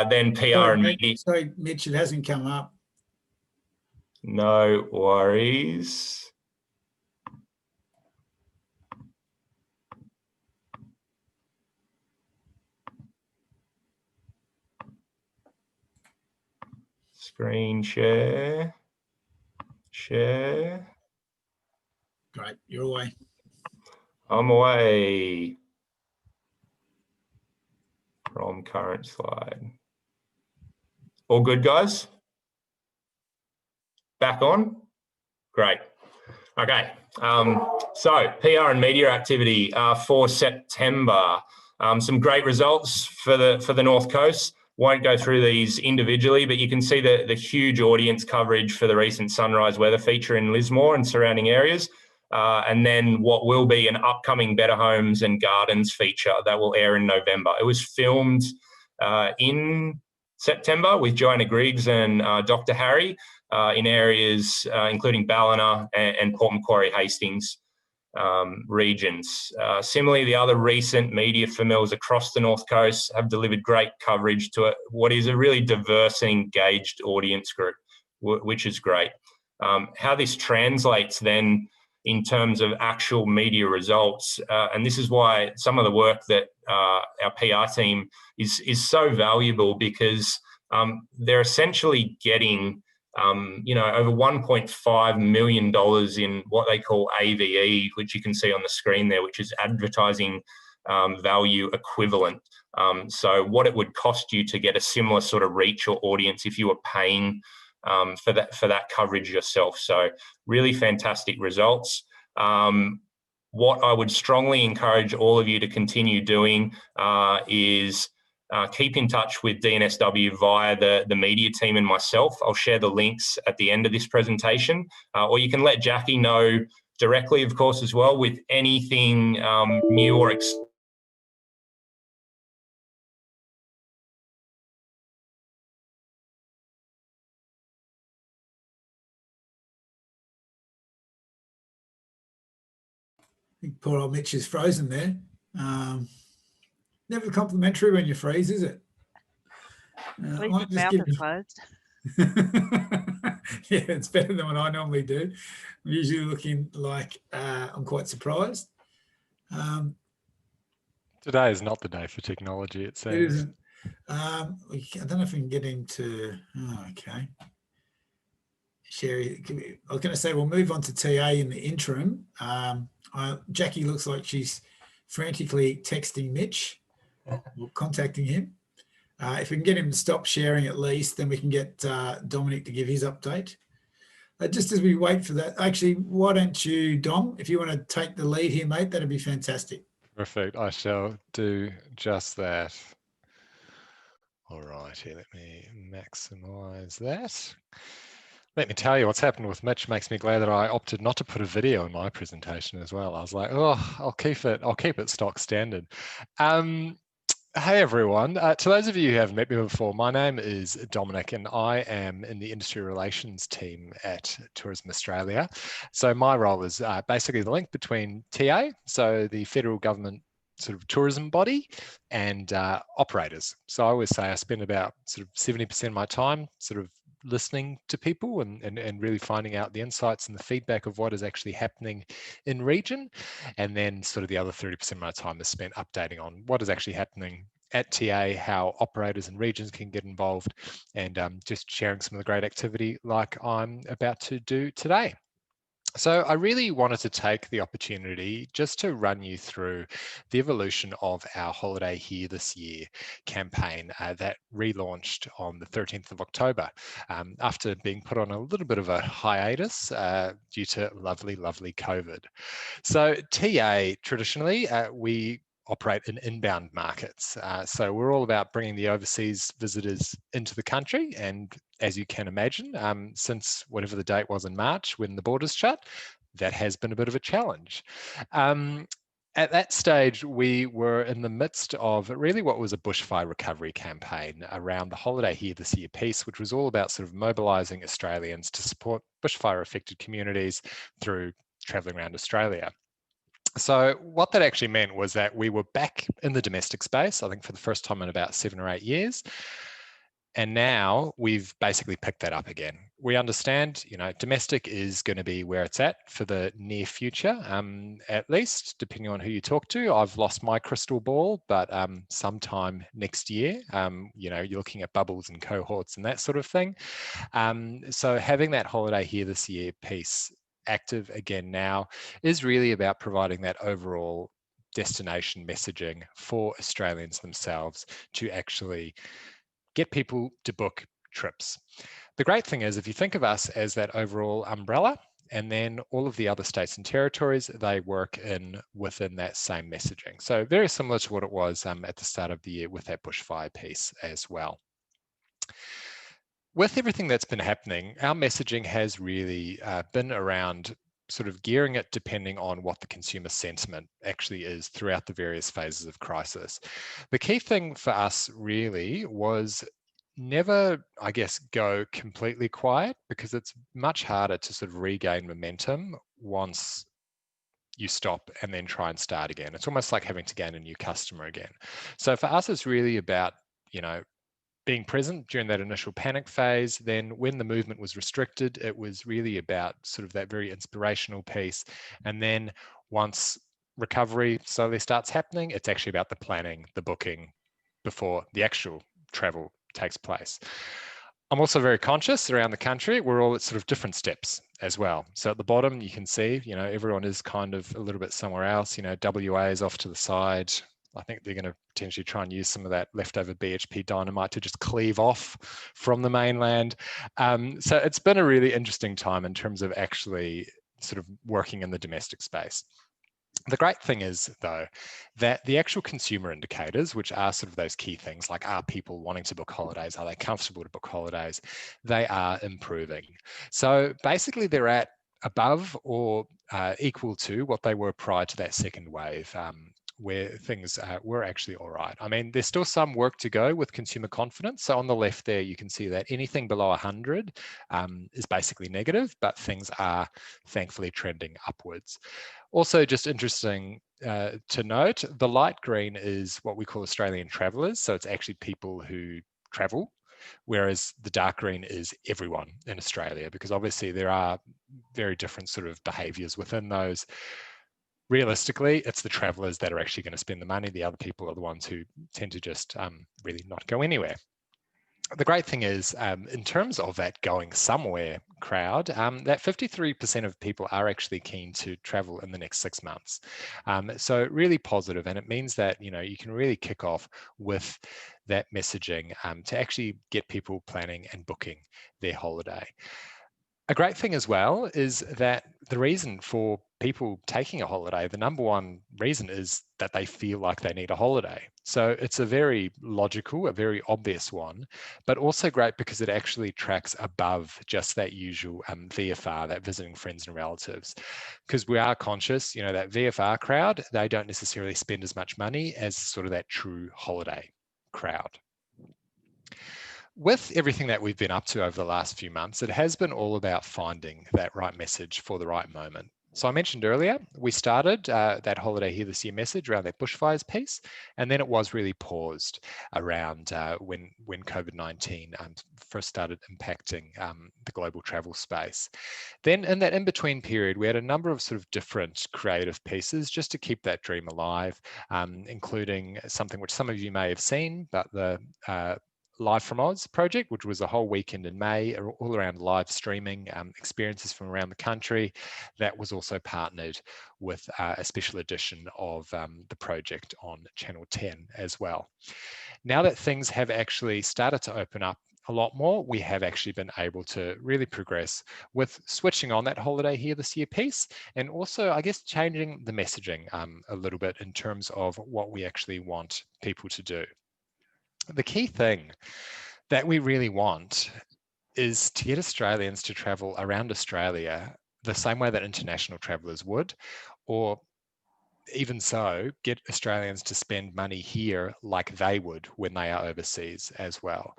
then PR and media. Sorry, Mitch, it hasn't come up. No worries. Screen share. Share. Great, you're away. I'm away from current slide. All good, guys? Back on? Great. Okay. So PR and media activity for September. Some great results for the North Coast. Won't go through these individually, but you can see the huge audience coverage for the recent sunrise weather feature in Lismore and surrounding areas. And then what will be an upcoming Better Homes and Gardens feature that will air in November. It was filmed in September with Joanna Griggs and Dr. Harry in areas including Ballina and Port Macquarie Hastings regions. Similarly, the other recent media familiars across the North Coast have delivered great coverage to what is a really diverse and engaged audience group, which is great. How this translates then in terms of actual media results, and this is why some of the work that our PR team is so valuable, because they're essentially getting over $1.5 million in what they call AVE, which you can see on the screen there, which is advertising value equivalent. So what it would cost you to get a similar sort of reach or audience if you were paying for that coverage yourself. So really fantastic results. What I would strongly encourage all of you to continue doing is keep in touch with DNSW via the media team and myself. I'll share the links at the end of this presentation, or you can let Jackie know directly, of course, as well, with anything new or I think poor old Mitch is frozen there. Never complimentary when you freeze, is it? At I least might his just mouth give is closed. Yeah, it's better than what I normally do. I'm usually looking like I'm quite surprised. Today is not the day for technology, it It seems. isn't. I don't know if we can get into. Oh, okay. Sherry, I was going to say we'll move on to TA in the interim. Jackie looks like she's frantically texting Mitch, or contacting him. If we can get him to stop sharing at least, then we can get Dominic to give his update. Just as we wait for that, actually, why don't you, Dom, if you want to take the lead here, mate, that'd be fantastic. Perfect. I shall do just that. All right, here, let me maximize that. Let me tell you what's happened with Mitch makes me glad that I opted not to put a video in my presentation as well. I was like, oh, I'll keep it stock standard. Hey everyone, to those of you who haven't met me before, my name is Dominic and I am in the industry relations team at Tourism Australia. So my role is basically the link between TA, so the federal government sort of tourism body, and operators. So I always say I spend about sort of 70% of my time sort of listening to people and really finding out the insights and the feedback of what is actually happening in region. And then sort of the other 30% of my time is spent updating on what is actually happening at TA, how operators and regions can get involved, and just sharing some of the great activity like I'm about to do today. So I really wanted to take the opportunity just to run you through the evolution of our Holiday Here This Year campaign that relaunched on the 13th of October after being put on a little bit of a hiatus due to lovely COVID. So TA, traditionally, we operate in inbound markets. So we're all about bringing the overseas visitors into the country. And as you can imagine, since whatever the date was in March when the borders shut, that has been a bit of a challenge. At that stage, we were in the midst of really what was a bushfire recovery campaign around the Holiday Here This Year piece, which was all about sort of mobilising Australians to support bushfire affected communities through travelling around Australia. So what that actually meant was that we were back in the domestic space, I think for the first time in about 7 or 8 years. And now we've basically picked that up again. We understand, domestic is going to be where it's at for the near future, at least, depending on who you talk to. I've lost my crystal ball, but sometime next year, you're looking at bubbles and cohorts and that sort of thing. So having that Holiday Here This Year piece active again now is really about providing that overall destination messaging for Australians themselves to actually get people to book trips. The great thing is, if you think of us as that overall umbrella, and then all of the other states and territories, they work within that same messaging. So very similar to what it was at the start of the year with that bushfire piece as well. With everything that's been happening, our messaging has really been around sort of gearing it depending on what the consumer sentiment actually is throughout the various phases of crisis. The key thing for us really was never, I guess, go completely quiet, because it's much harder to sort of regain momentum once you stop and then try and start again. It's almost like having to gain a new customer again. So for us, it's really about, being present during that initial panic phase. Then when the movement was restricted, it was really about sort of that very inspirational piece. And then once recovery slowly starts happening, it's actually about the planning, the booking before the actual travel takes place. I'm also very conscious around the country, we're all at sort of different steps as well. So at the bottom, you can see, everyone is kind of a little bit somewhere else. WA is off to the side. I think they're going to potentially try and use some of that leftover BHP dynamite to just cleave off from the mainland. So it's been a really interesting time in terms of actually sort of working in the domestic space. The great thing is, though, that the actual consumer indicators, which are sort of those key things like are people wanting to book holidays, are they comfortable to book holidays, they are improving. So basically they're at above or equal to what they were prior to that second wave, where things were actually all right. I mean, there's still some work to go with consumer confidence. So on the left there, you can see that anything below 100 is basically negative, but things are thankfully trending upwards. Also, just interesting to note, the light green is what we call Australian travellers. So it's actually people who travel, whereas the dark green is everyone in Australia, because obviously there are very different sort of behaviours within those. Realistically, it's the travellers that are actually going to spend the money. The other people are the ones who tend to just really not go anywhere. The great thing is, in terms of that going somewhere crowd, that 53% of people are actually keen to travel in the next 6 months. So really positive, and it means that you can really kick off with that messaging to actually get people planning and booking their holiday. A great thing as well is that the reason for people taking a holiday, the number one reason is that they feel like they need a holiday. So it's a very logical, a very obvious one, but also great because it actually tracks above just that usual VFR, that visiting friends and relatives. Because we are conscious, that VFR crowd, they don't necessarily spend as much money as sort of that true holiday crowd. With everything that we've been up to over the last few months, it has been all about finding that right message for the right moment. So I mentioned earlier, we started that Holiday Here This Year message around that bushfires piece, and then it was really paused around when COVID-19 first started impacting the global travel space. Then in that in-between period, we had a number of sort of different creative pieces just to keep that dream alive, including something which some of you may have seen, but the Live from Oz project, which was a whole weekend in May, all around live streaming experiences from around the country. That was also partnered with a special edition of the project on Channel 10 as well. Now that things have actually started to open up a lot more, we have actually been able to really progress with switching on that Holiday Here This Year piece, and also, I guess, changing the messaging a little bit in terms of what we actually want people to do. The key thing that we really want is to get Australians to travel around Australia the same way that international travellers would, or even so, get Australians to spend money here like they would when they are overseas as well.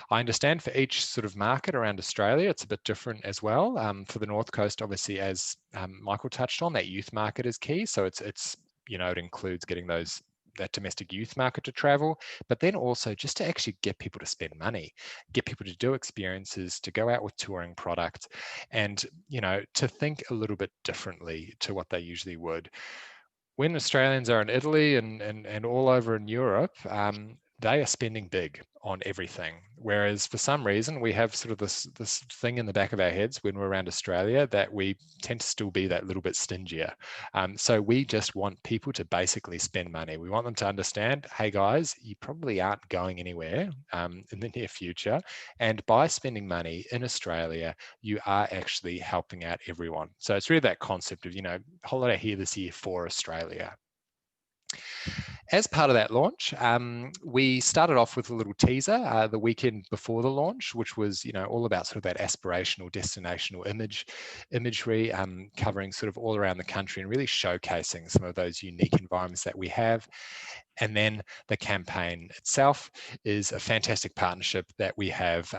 I understand for each sort of market around Australia, it's a bit different as well. For the North Coast, obviously, as Michael touched on, that youth market is key. So it includes getting that domestic youth market to travel, but then also just to actually get people to spend money, get people to do experiences, to go out with touring product, and to think a little bit differently to what they usually would. When Australians are in Italy and all over in Europe, they are spending big on everything. Whereas for some reason, we have sort of this thing in the back of our heads when we're around Australia that we tend to still be that little bit stingier. So we just want people to basically spend money. We want them to understand, hey guys, you probably aren't going anywhere in the near future. And by spending money in Australia, you are actually helping out everyone. So it's really that concept of, Holiday Here This Year for Australia. As part of that launch, we started off with a little teaser the weekend before the launch, which was, all about sort of that aspirational, destinational imagery, covering sort of all around the country and really showcasing some of those unique environments that we have. And then the campaign itself is a fantastic partnership that we have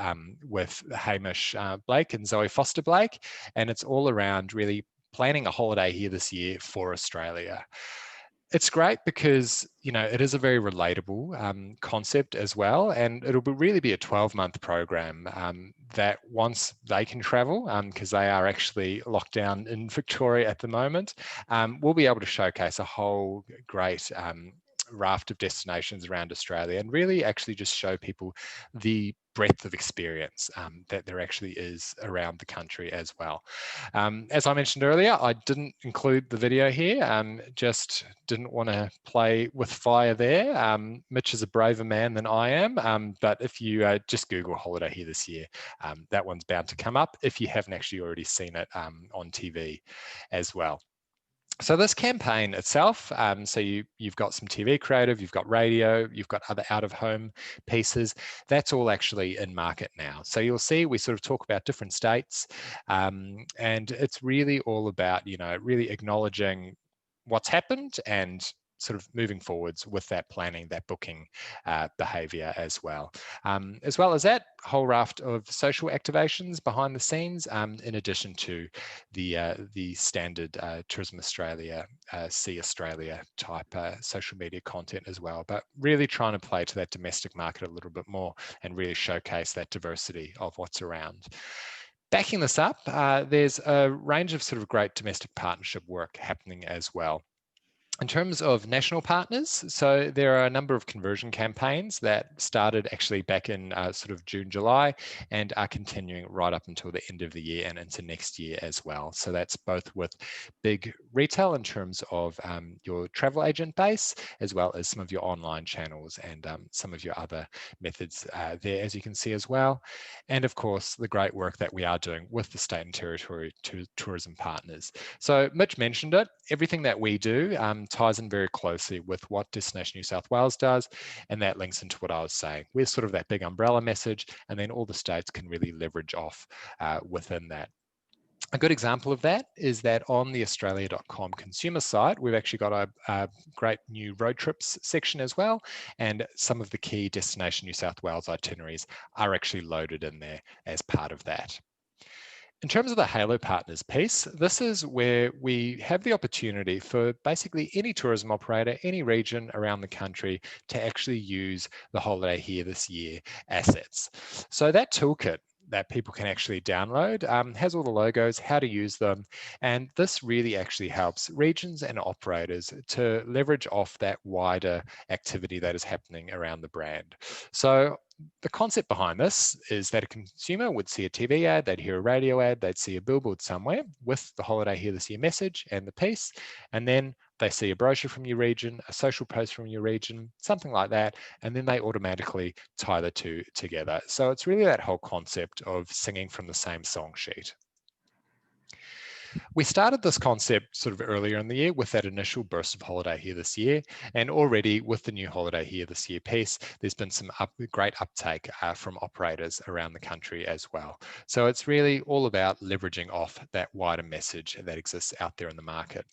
with Hamish Blake and Zoe Foster Blake, and it's all around really planning a holiday here this year for Australia. It's great because, it is a very relatable concept as well, and it'll really be a 12-month program that once they can travel, because they are actually locked down in Victoria at the moment, we'll be able to showcase a whole great raft of destinations around Australia and really actually just show people the breadth of experience that there actually is around the country as well. As I mentioned earlier, I didn't include the video here, just didn't want to play with fire there. Mitch is a braver man than I am, but if you just Google Holiday Here This Year, that one's bound to come up if you haven't actually already seen it on TV as well. So this campaign itself, so you've got some TV creative, you've got radio, you've got other out-of-home pieces. That's all actually in market now. So you'll see we sort of talk about different states, and it's really all about, you know, really acknowledging what's happened and sort of moving forwards with that planning, that booking behavior as well. As well as that, whole raft of social activations behind the scenes, in addition to the standard Tourism Australia, See Australia type social media content as well, but really trying to play to that domestic market a little bit more and really showcase that diversity of what's around. Backing this up, there's a range of sort of great domestic partnership work happening as well. In terms of national partners, so there are a number of conversion campaigns that started actually back in sort of June, July, and are continuing right up until the end of the year and into next year as well. So that's both with big retail in terms of your travel agent base, as well as some of your online channels and some of your other methods there, as you can see as well. And of course, the great work that we are doing with the state and territory tourism partners. So Mitch mentioned it, everything that we do ties in very closely with what Destination New South Wales does, and that links into what I was saying. We're sort of that big umbrella message, and then all the states can really leverage off within that. A good example of that is that on the australia.com consumer site, we've actually got a great new road trips section as well, and some of the key Destination New South Wales itineraries are actually loaded in there as part of that. In terms of the Halo Partners piece, this is where we have the opportunity for basically any tourism operator, any region around the country to actually use the Holiday Here This Year assets. So that toolkit that people can actually download has all the logos, how to use them, and this really actually helps regions and operators to leverage off that wider activity that is happening around the brand. So the concept behind this is that a consumer would see a TV ad, they'd hear a radio ad, they'd see a billboard somewhere with the Holiday Here This Year message and the piece, and then they see a brochure from your region, a social post from your region, something like that, and then they automatically tie the two together. So it's really that whole concept of singing from the same song sheet. We started this concept sort of earlier in the year with that initial burst of Holiday Here This Year, and already with the new Holiday Here This Year piece, there's been some great uptake from operators around the country as well. So it's really all about leveraging off that wider message that exists out there in the market.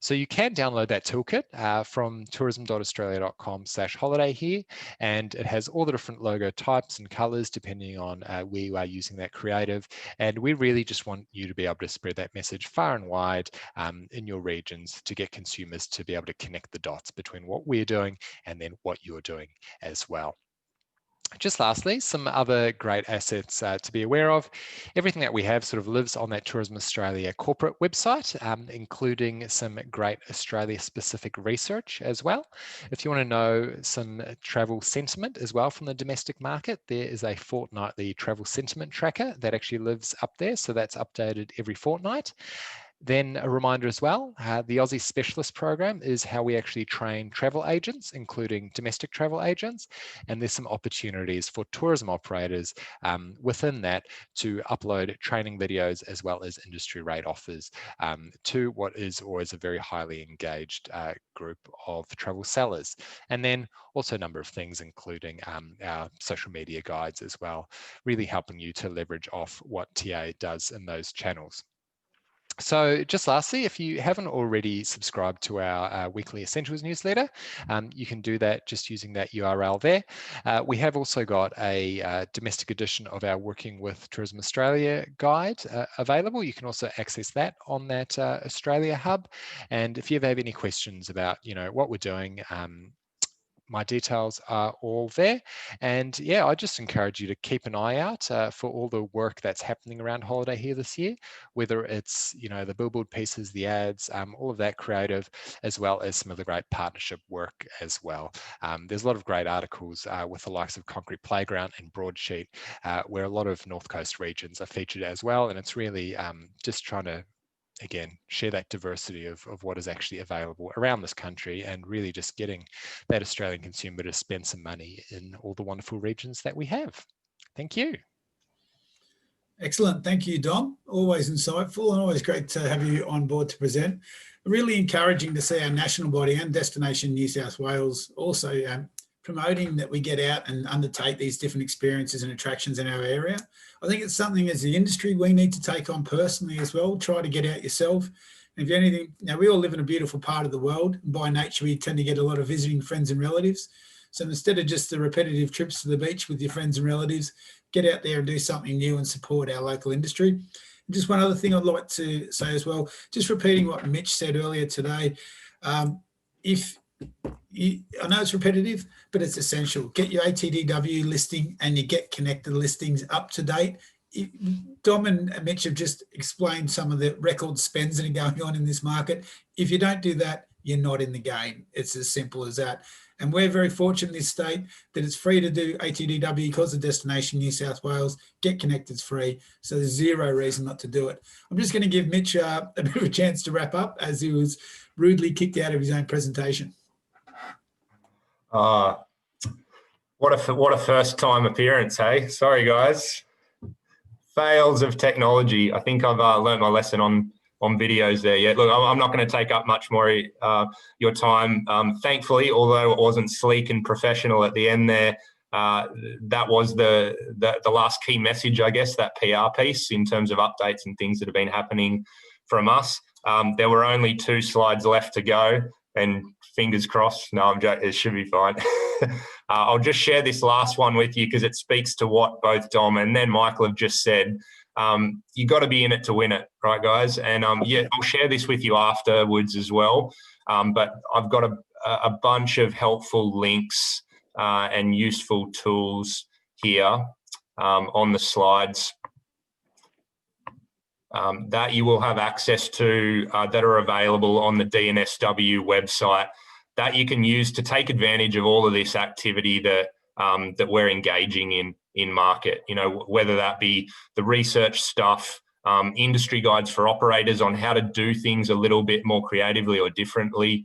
So you can download that toolkit from tourism.australia.com/holiday here, and it has all the different logo types and colors depending on where you are using that creative. And we really just want you to be able to spread that message far and wide in your regions to get consumers to be able to connect the dots between what we're doing and then what you're doing as well. Just lastly, some other great assets to be aware of. Everything that we have sort of lives on that Tourism Australia corporate website, including some great Australia-specific research as well. If you want to know some travel sentiment as well from the domestic market, there is a fortnightly travel sentiment tracker that actually lives up there. So that's updated every fortnight. Then a reminder as well, the Aussie Specialist Program is how we actually train travel agents, including domestic travel agents. And there's some opportunities for tourism operators within that to upload training videos as well as industry rate offers to what is always a very highly engaged group of travel sellers. And then also a number of things, including our social media guides as well, really helping you to leverage off what TA does in those channels. So just lastly, if you haven't already subscribed to our weekly Essentials newsletter, you can do that just using that URL there. We have also got a domestic edition of our Working with Tourism Australia guide available. You can also access that on that Australia hub. And if you ever have any questions about, you know, what we're doing, my details are all there. And yeah, I just encourage you to keep an eye out for all the work that's happening around Holiday Here This Year, whether it's, you know, the billboard pieces, the ads, all of that creative, as well as some of the great partnership work as well. There's a lot of great articles with the likes of Concrete Playground and Broadsheet, where a lot of North Coast regions are featured as well. And it's really just trying to, again, share that diversity of what is actually available around this country and really just getting that Australian consumer to spend some money in all the wonderful regions that we have. Thank you. Excellent. Thank you, Dom. Always insightful and always great to have you on board to present. Really encouraging to see our national body and Destination New South Wales also promoting that we get out and undertake these different experiences and attractions in our area. I think it's something as the industry we need to take on personally as well. Try to get out yourself. And if anything, now we all live in a beautiful part of the world. And by nature, we tend to get a lot of visiting friends and relatives. So instead of just the repetitive trips to the beach with your friends and relatives, get out there and do something new and support our local industry. And just one other thing I'd like to say as well, just repeating what Mitch said earlier today. I know it's repetitive, but it's essential. Get your ATDW listing and your Get Connected listings up to date. Dom and Mitch have just explained some of the record spends that are going on in this market. If you don't do that, you're not in the game. It's as simple as that. And we're very fortunate in this state that it's free to do ATDW because of Destination New South Wales. Get Connected's free, so there's zero reason not to do it. I'm just going to give Mitch a bit of a chance to wrap up as he was rudely kicked out of his own presentation. What a first time appearance, hey? Sorry, guys. Fails of technology. I think I've learnt my lesson on videos there yet. Look, I'm not going to take up much more your time. Thankfully, although it wasn't sleek and professional at the end there, that was the last key message, I guess, that PR piece in terms of updates and things that have been happening from us. There were only 2 slides left to go, and fingers crossed. No, I'm joking. It should be fine. I'll just share this last one with you because it speaks to what both Dom and then Michael have just said. You got to be in it to win it, right, guys? And yeah, I'll share this with you afterwards as well. But I've got a bunch of helpful links and useful tools here on the slides that you will have access to that are available on the DNSW website that you can use to take advantage of all of this activity that that we're engaging in market. You know, whether that be the research stuff, industry guides for operators on how to do things a little bit more creatively or differently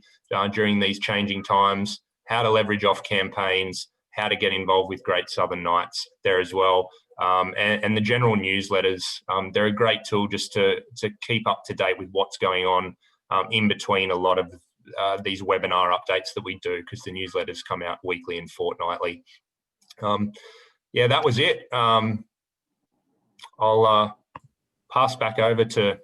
during these changing times, how to leverage off campaigns, how to get involved with Great Southern Nights there as well. And the general newsletters, they're a great tool just to keep up to date with what's going on in between a lot of these webinar updates that we do, because the newsletters come out weekly and fortnightly. Yeah, that was it. I'll pass back over to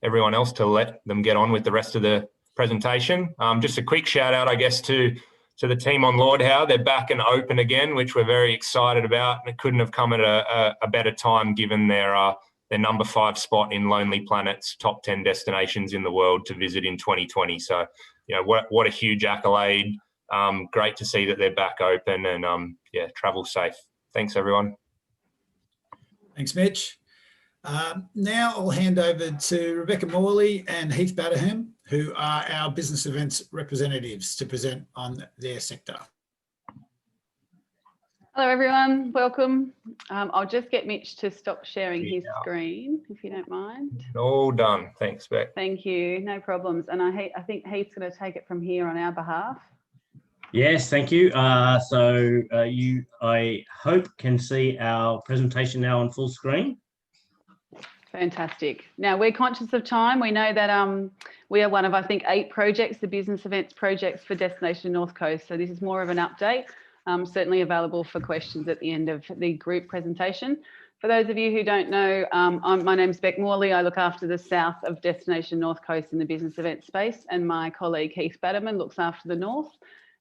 everyone else to let them get on with the rest of the presentation. Just a quick shout out, I guess, to the team on Lord Howe. They're back and open again, which we're very excited about. It couldn't have come at a better time given their number 5 spot in Lonely Planet's top 10 destinations in the world to visit in 2020. So, you know, what a huge accolade. Great to see that they're back open, and yeah, travel safe. Thanks, everyone. Thanks, Mitch. Now I'll hand over to Rebecca Morley and Heath Batterham, who are our business events representatives, to present on their sector. Hello, everyone. Welcome. I'll just get Mitch to stop sharing his screen, if you don't mind. All done. Thanks, Beck. Thank you. No problems. And I think Heath's going to take it from here on our behalf. Yes, thank you. So you, I hope, can see our presentation now on full screen. Fantastic. Now, we're conscious of time. We know that we are one of, I think, 8 projects, the business events projects for Destination North Coast. So this is more of an update, certainly available for questions at the end of the group presentation. For those of you who don't know, my name's Beck Morley. I look after the south of Destination North Coast in the business event space, and my colleague Heath Batterman looks after the north.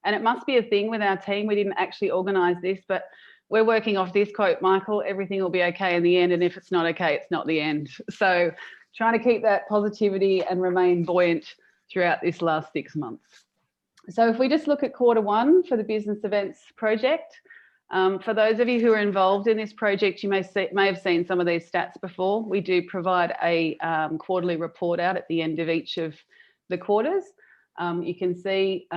And it must be a thing with our team. We didn't actually organise this, but we're working off this quote, Michael: everything will be okay in the end, and if it's not okay, it's not the end. So trying to keep that positivity and remain buoyant throughout this last 6 months. So if we just look at Q1 for the business events project, for those of you who are involved in this project, you may have seen some of these stats before. We do provide a quarterly report out at the end of each of the quarters. You can see,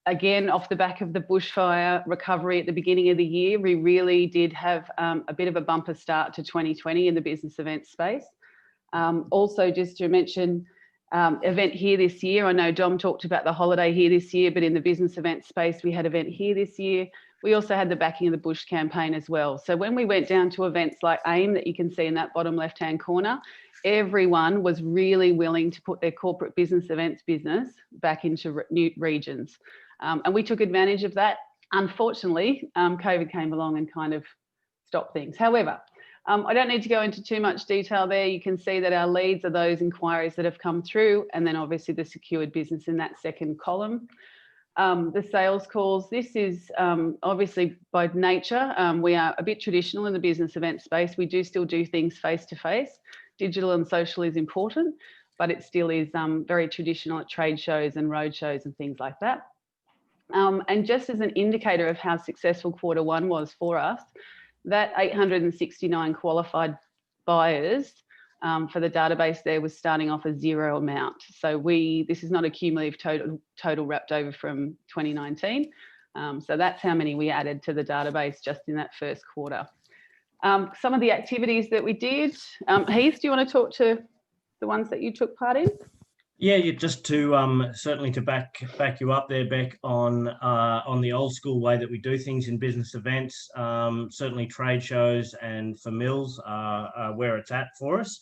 again, off the back of the bushfire recovery at the beginning of the year, we really did have a bit of a bumper start to 2020 in the business event space. Also, just to mention, event here this year. I know Dom talked about the holiday here this year, but in the business event space, we had event here this year. we also had the backing of the Bush campaign as well. So when we went down to events like AIM that you can see in that bottom left-hand corner, everyone was really willing to put their corporate business events business back into new regions. And we took advantage of that. Unfortunately, COVID came along and kind of stopped things. However, I don't need to go into too much detail there. You can see that our leads are those inquiries that have come through, and then obviously the secured business in that second column. The sales calls, this is obviously by nature, we are a bit traditional in the business event space. We do still do things face-to-face. Digital and social is important, but it still is very traditional at trade shows and road shows and things like that. And just as an indicator of how successful Q1 was for us, that 869 qualified buyers for the database there was starting off a zero amount. So this is not a cumulative total wrapped over from 2019. So that's how many we added to the database just in that first quarter. Some of the activities that we did, Heath, do you want to talk to the ones that you took part in? Yeah, just to certainly to back you up there, Beck, on the old school way that we do things in business events. Certainly trade shows and for Mills are where it's at for us.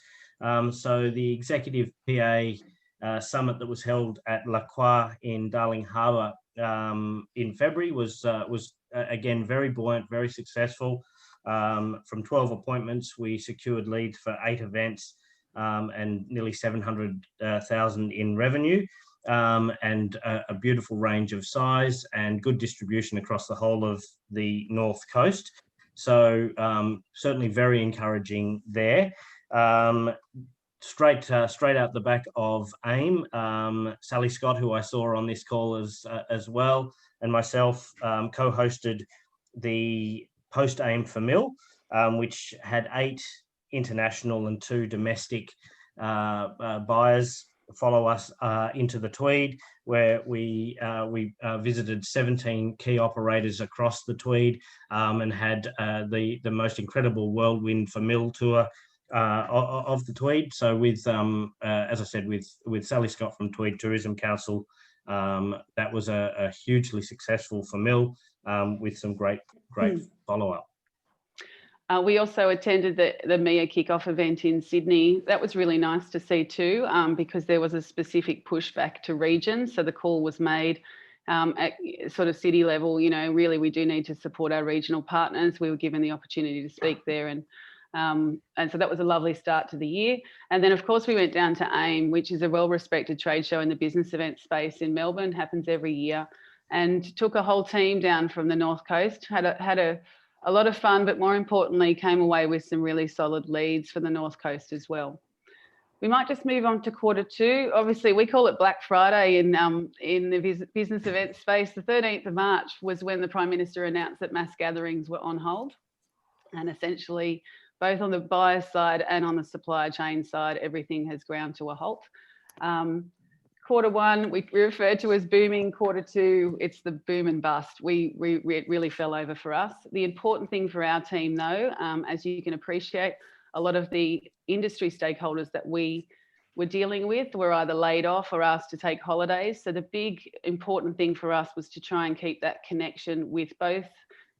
So the executive PA summit that was held at La Croix in Darling Harbour in February was again very buoyant, very successful. From 12 appointments, we secured leads for 8 events. And nearly 700,000 in revenue, and a beautiful range of size and good distribution across the whole of the North Coast. So certainly very encouraging there. Straight out the back of AIM, Sally Scott, who I saw on this call as well, and myself co-hosted the post-AIM for Mill, which had 8 international and 2 domestic buyers follow us into the Tweed, where we visited 17 key operators across the Tweed and had the most incredible whirlwind for Mill tour of the Tweed. So with as I said, with Sally Scott from Tweed Tourism Council, that was a hugely successful for Mill with some great follow-up. We also attended the MIA kickoff event in Sydney. That was really nice to see too, because there was a specific pushback to regions. So the call was made at sort of city level, you know, really we do need to support our regional partners. We were given the opportunity to speak there, and so that was a lovely start to the year. And then of course we went down to AIM, which is a well-respected trade show in the business event space in Melbourne, happens every year, and took a whole team down from the North Coast, had a lot of fun, but more importantly, came away with some really solid leads for the North Coast as well. We might just move on to Q2. Obviously, we call it Black Friday in the business event space. The 13th of March was when the Prime Minister announced that mass gatherings were on hold. And essentially, both on the buyer side and on the supply chain side, everything has ground to a halt. Q1, we refer to as booming. Q2, it's the boom and bust. It really fell over for us. The important thing for our team though, as you can appreciate, a lot of the industry stakeholders that we were dealing with were either laid off or asked to take holidays. So the big important thing for us was to try and keep that connection with both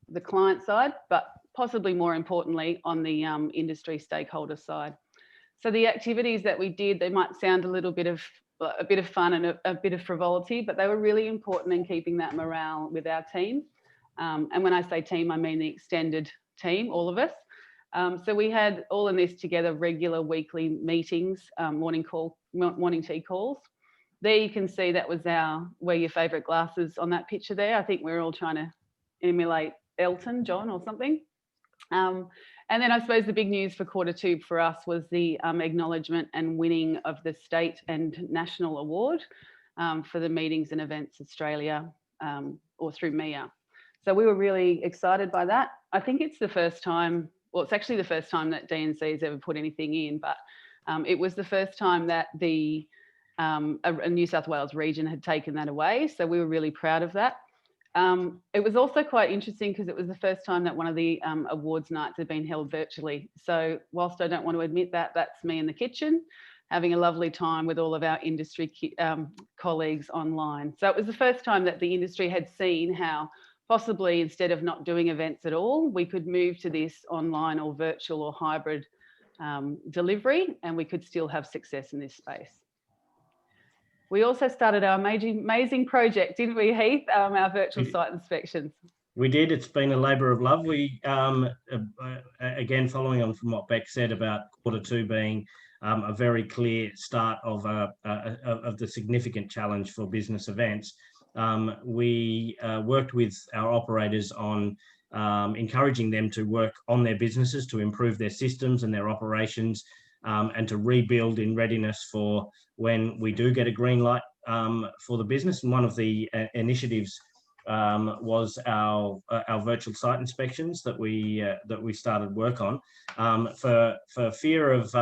the client side, but possibly more importantly on the industry stakeholder side. So the activities that we did, they might sound a bit of fun and a bit of frivolity, but they were really important in keeping that morale with our team. And when I say team, I mean the extended team, all of us. So we had all in this together, regular weekly meetings, morning tea calls. There you can see that was wear your favourite glasses on that picture there. I think we're all trying to emulate Elton John or something. And then I suppose the big news for Q2 for us was the acknowledgement and winning of the state and national award for the Meetings and Events Australia, or through MIA. So we were really excited by that. I think it's the first time, well, it's actually the first time that DNC has ever put anything in, but it was the first time that a New South Wales region had taken that away. So we were really proud of that. It was also quite interesting because it was the first time that one of the awards nights had been held virtually. So whilst I don't want to admit that, that's me in the kitchen, having a lovely time with all of our industry colleagues online. So it was the first time that the industry had seen how possibly instead of not doing events at all, we could move to this online or virtual or hybrid delivery, and we could still have success in this space. We also started our amazing project, didn't we, Heath? Our virtual site inspections. We did. It's been a labour of love. We, again, following on from what Beck said about Q2 being a very clear start of the significant challenge for business events, we worked with our operators on encouraging them to work on their businesses to improve their systems and their operations, and to rebuild in readiness for when we do get a green light for the business. And one of the initiatives was our virtual site inspections that we started work on. For fear of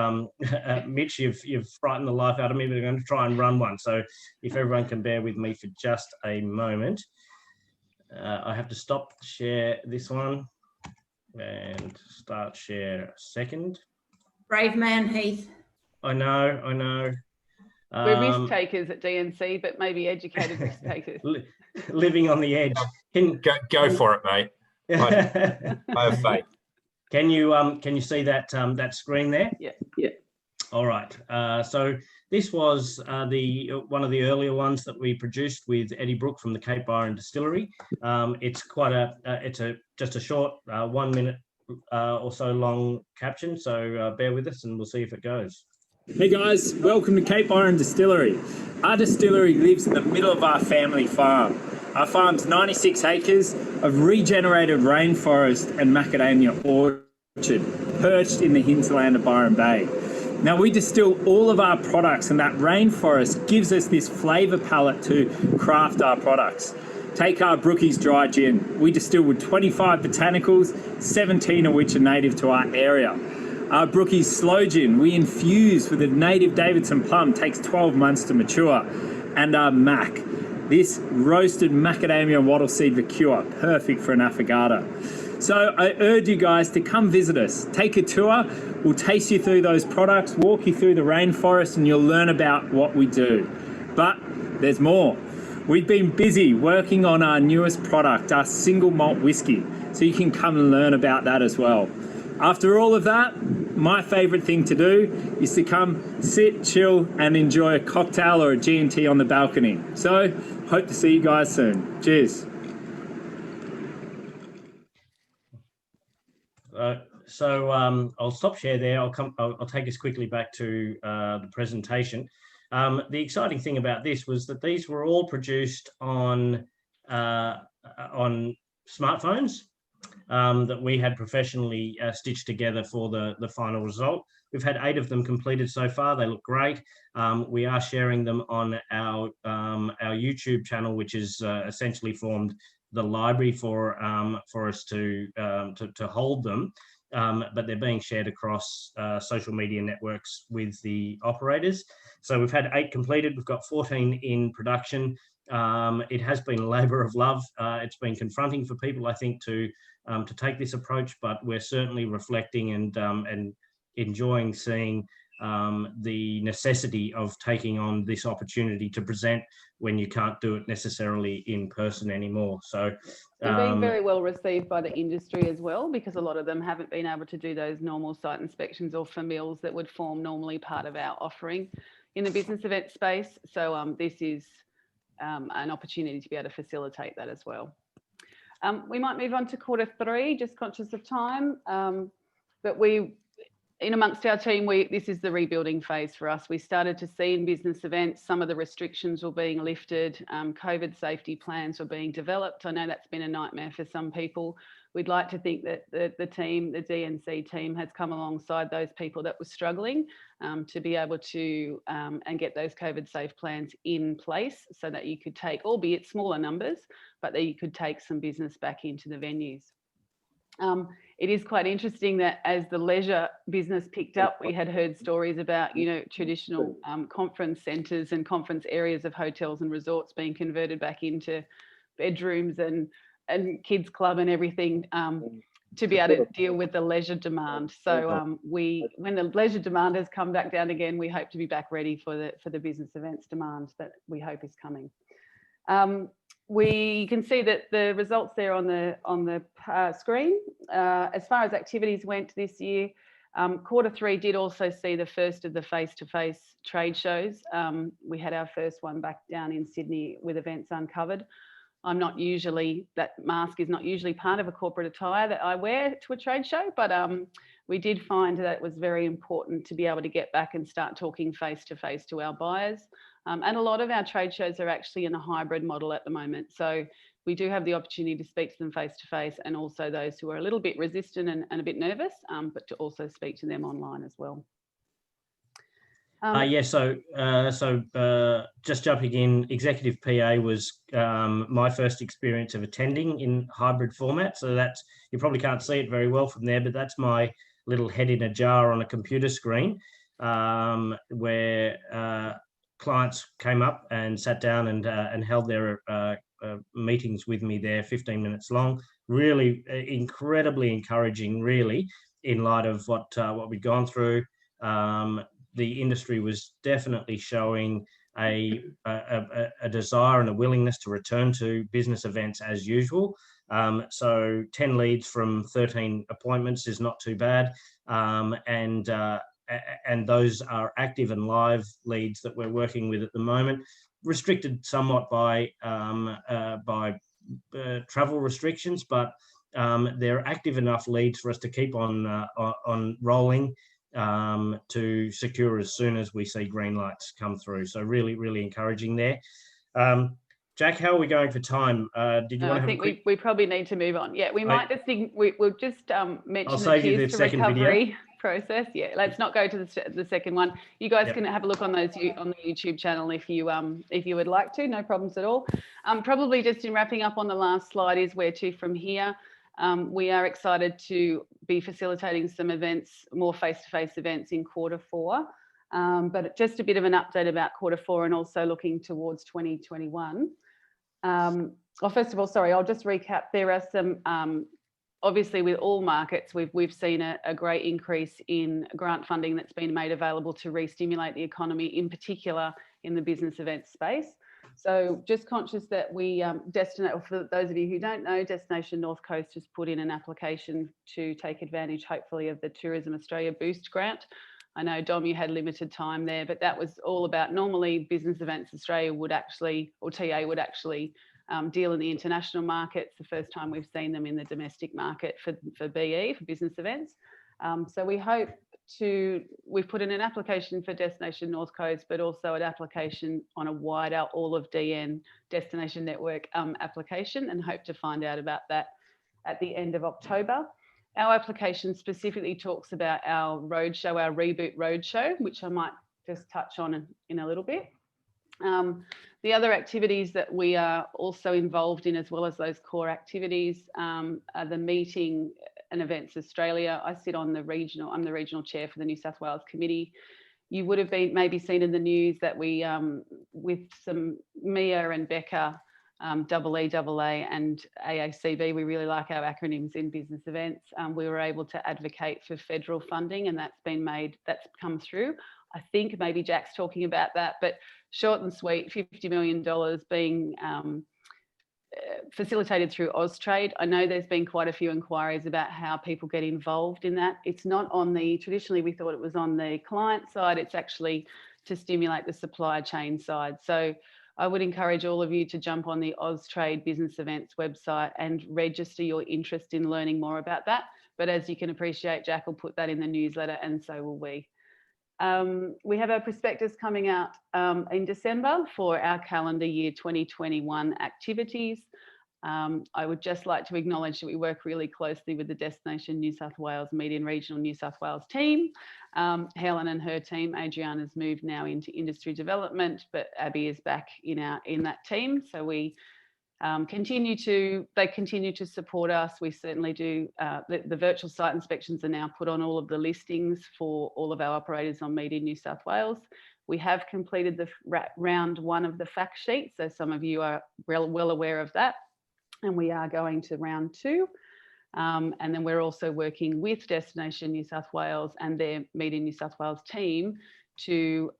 Mitch, you've frightened the life out of me, but I'm going to try and run one. So if everyone can bear with me for just a moment, I have to stop share this one and start share a second. Brave man, Heath. I know. We're risk takers at DNC, but maybe educated risk takers. Living on the edge. Go for it, mate. I have faith. Can you see that that screen there? Yeah. All right. So this was one of the earlier ones that we produced with Eddie Brook from the Cape Byron Distillery. It's quite just a short 1 minute or so long caption. So bear with us and we'll see if it goes. Hey guys, welcome to Cape Byron Distillery. Our distillery lives in the middle of our family farm. Our farm's 96 acres of regenerated rainforest and macadamia orchard, perched in the hinterland of Byron Bay. Now we distill all of our products, and that rainforest gives us this flavour palette to craft our products. Take our Brookies Dry Gin. We distill with 25 botanicals, 17 of which are native to our area. Our Brookies Slow Gin, we infuse with a native Davidson plum, takes 12 months to mature. And our Mac, this roasted macadamia and wattle seed liqueur, perfect for an affogato. So I urge you guys to come visit us. Take a tour, we'll taste you through those products, walk you through the rainforest, and you'll learn about what we do. But there's more. We've been busy working on our newest product, our single malt whiskey, so you can come and learn about that as well. After all of that, my favourite thing to do is to come sit, chill, and enjoy a cocktail or a G&T on the balcony. So, hope to see you guys soon. Cheers. I'll stop share there. I'll take us quickly back to the presentation. The exciting thing about this was that these were all produced on smartphones that we had professionally stitched together for the final result. We've had 8 of them completed so far. They look great. We are sharing them on our YouTube channel, which is essentially formed the library for us to hold them. But they're being shared across social media networks with the operators. So we've had 8 completed. We've got 14 in production. It has been a labour of love. It's been confronting for people, I think, to take this approach, but we're certainly reflecting and enjoying seeing the necessity of taking on this opportunity to present when you can't do it necessarily in person anymore. So they're being very well received by the industry as well, because a lot of them haven't been able to do those normal site inspections or for meals that would form normally part of our offering in the business event space. So this is an opportunity to be able to facilitate that as well. We might move on to Q3, just conscious of time, but in amongst our team, this is the rebuilding phase for us. We started to see in business events, some of the restrictions were being lifted, COVID safety plans were being developed. I know that's been a nightmare for some people. We'd like to think that the team, the DNC team, has come alongside those people that were struggling to be able to and get those COVID safe plans in place so that you could take, albeit smaller numbers, but that you could take some business back into the venues. It is quite interesting that as the leisure business picked up, we had heard stories about, traditional conference centres and conference areas of hotels and resorts being converted back into bedrooms and kids club and everything to be able to deal with the leisure demand. So when the leisure demand has come back down again, we hope to be back ready for the business events demand that we hope is coming. you can see that the results there on the screen. As far as activities went this year, Q3 did also see the first of the face-to-face trade shows. We had our first one back down in Sydney with Events Uncovered. That mask is not usually part of a corporate attire that I wear to a trade show, but we did find that it was very important to be able to get back and start talking face-to-face to our buyers. And a lot of our trade shows are actually in a hybrid model at the moment. So we do have the opportunity to speak to them face-to-face, and also those who are a little bit resistant and a bit nervous, but to also speak to them online as well. Just jumping in, Executive PA was my first experience of attending in hybrid format. So that's, you probably can't see it very well from there, but that's my little head in a jar on a computer screen, where clients came up and sat down and held their meetings with me there, 15 minutes long. Really incredibly encouraging, really, in light of what we'd gone through. The industry was definitely showing a desire and a willingness to return to business events as usual. So 10 leads from 13 appointments is not too bad. And those are active and live leads that we're working with at the moment, restricted somewhat by travel restrictions, but they're active enough leads for us to keep on rolling, to secure as soon as we see green lights come through. So really, really encouraging there. Jack, how are we going for time? Did you want to have a quick... we probably need to move on. Yeah, we might just think we'll just mention I'll save you the second recovery video process. Yeah, let's not go to the second one. You guys can have a look on those on the YouTube channel if you would like to. No problems at all. Probably just in wrapping up on the last slide is where to from here. We are excited to be facilitating some events, more face-to-face events in Q4. But just a bit of an update about Q4 and also looking towards 2021. First of all, sorry, I'll just recap. There are some, obviously with all markets, we've seen a great increase in grant funding that's been made available to re-stimulate the economy, in particular in the business events space. So just conscious that for those of you who don't know, Destination North Coast has put in an application to take advantage, hopefully, of the Tourism Australia Boost grant. I know, Dom, you had limited time there, but that was all about, normally Business Events Australia would actually, or TA would actually deal in the international markets. The first time we've seen them in the domestic market for BE, for business events. So we hope we've put in an application for Destination North Coast, but also an application on a wider all of DN Destination Network application, and hope to find out about that at the end of October. Our application specifically talks about our roadshow, our Reboot Roadshow, which I might just touch on in a little bit. The other activities that we are also involved in, as well as those core activities, are the Meeting and Events Australia. I'm the regional chair for the New South Wales Committee. You would have maybe seen in the news that we, with some Mia and Becca, EEAA and AACB, we really like our acronyms in business events. We were able to advocate for federal funding, and that's come through. I think maybe Jack's talking about that, but short and sweet, $50 million being facilitated through Austrade. I know there's been quite a few inquiries about how people get involved in that. It's not traditionally we thought it was on the client side, it's actually to stimulate the supply chain side. So I would encourage all of you to jump on the Austrade Business Events website and register your interest in learning more about that. But as you can appreciate, Jack will put that in the newsletter, and so will we. We have our prospectus coming out in December for our calendar year 2021 activities. I would just like to acknowledge that we work really closely with the Destination New South Wales Media and Regional New South Wales team. Helen and her team, Adriana's moved now into industry development, but Abby is back in that team. So we continue to support us. We certainly do. The virtual site inspections are now put on all of the listings for all of our operators on Media New South Wales. We have completed the round 1 of the fact sheet, so some of you are well aware of that. And we are going to round 2. And then we're also working with Destination New South Wales and their Media New South Wales team to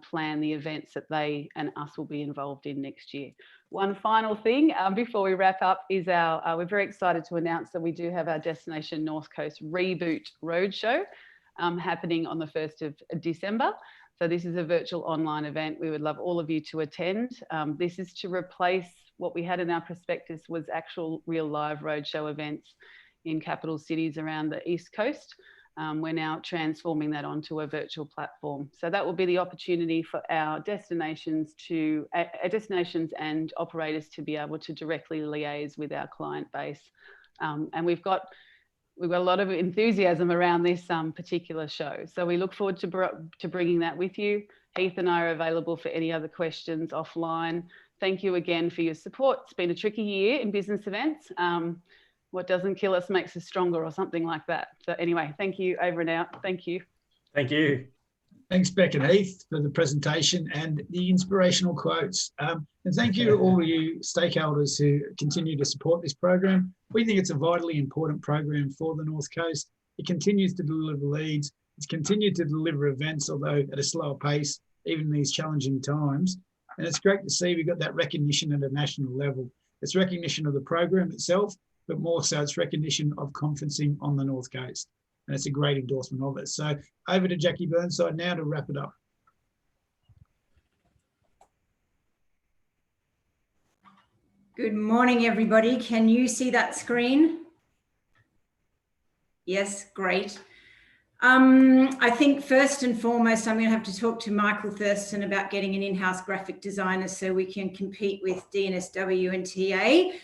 plan the events that they and us will be involved in next year. One final thing before we wrap up is we're very excited to announce that we do have our Destination North Coast Reboot Roadshow happening on the 1st of December. So this is a virtual online event. We would love all of you to attend. This is to replace what we had in our prospectus was actual real live roadshow events in capital cities around the East Coast. We're now transforming that onto a virtual platform. So that will be the opportunity for our destinations and operators to be able to directly liaise with our client base. And we've got a lot of enthusiasm around this particular show. So we look forward to bringing that with you. Heath and I are available for any other questions offline. Thank you again for your support. It's been a tricky year in business events. What doesn't kill us makes us stronger, or something like that. So anyway, thank you. Over and out. Thank you. Thank you. Thanks, Beck and Heath, for the presentation and the inspirational quotes. And thank you to all you stakeholders who continue to support this program. We think it's a vitally important program for the North Coast. It continues to deliver leads. It's continued to deliver events, although at a slower pace, even in these challenging times. And it's great to see we've got that recognition at a national level. It's recognition of the program itself, but more so it's recognition of conferencing on the North Coast. And it's a great endorsement of it. So over to Jackie Burnside now to wrap it up. Good morning, everybody. Can you see that screen? Yes, great. I think first and foremost, I'm going to have to talk to Michael Thurston about getting an in-house graphic designer so we can compete with DNSW and TA.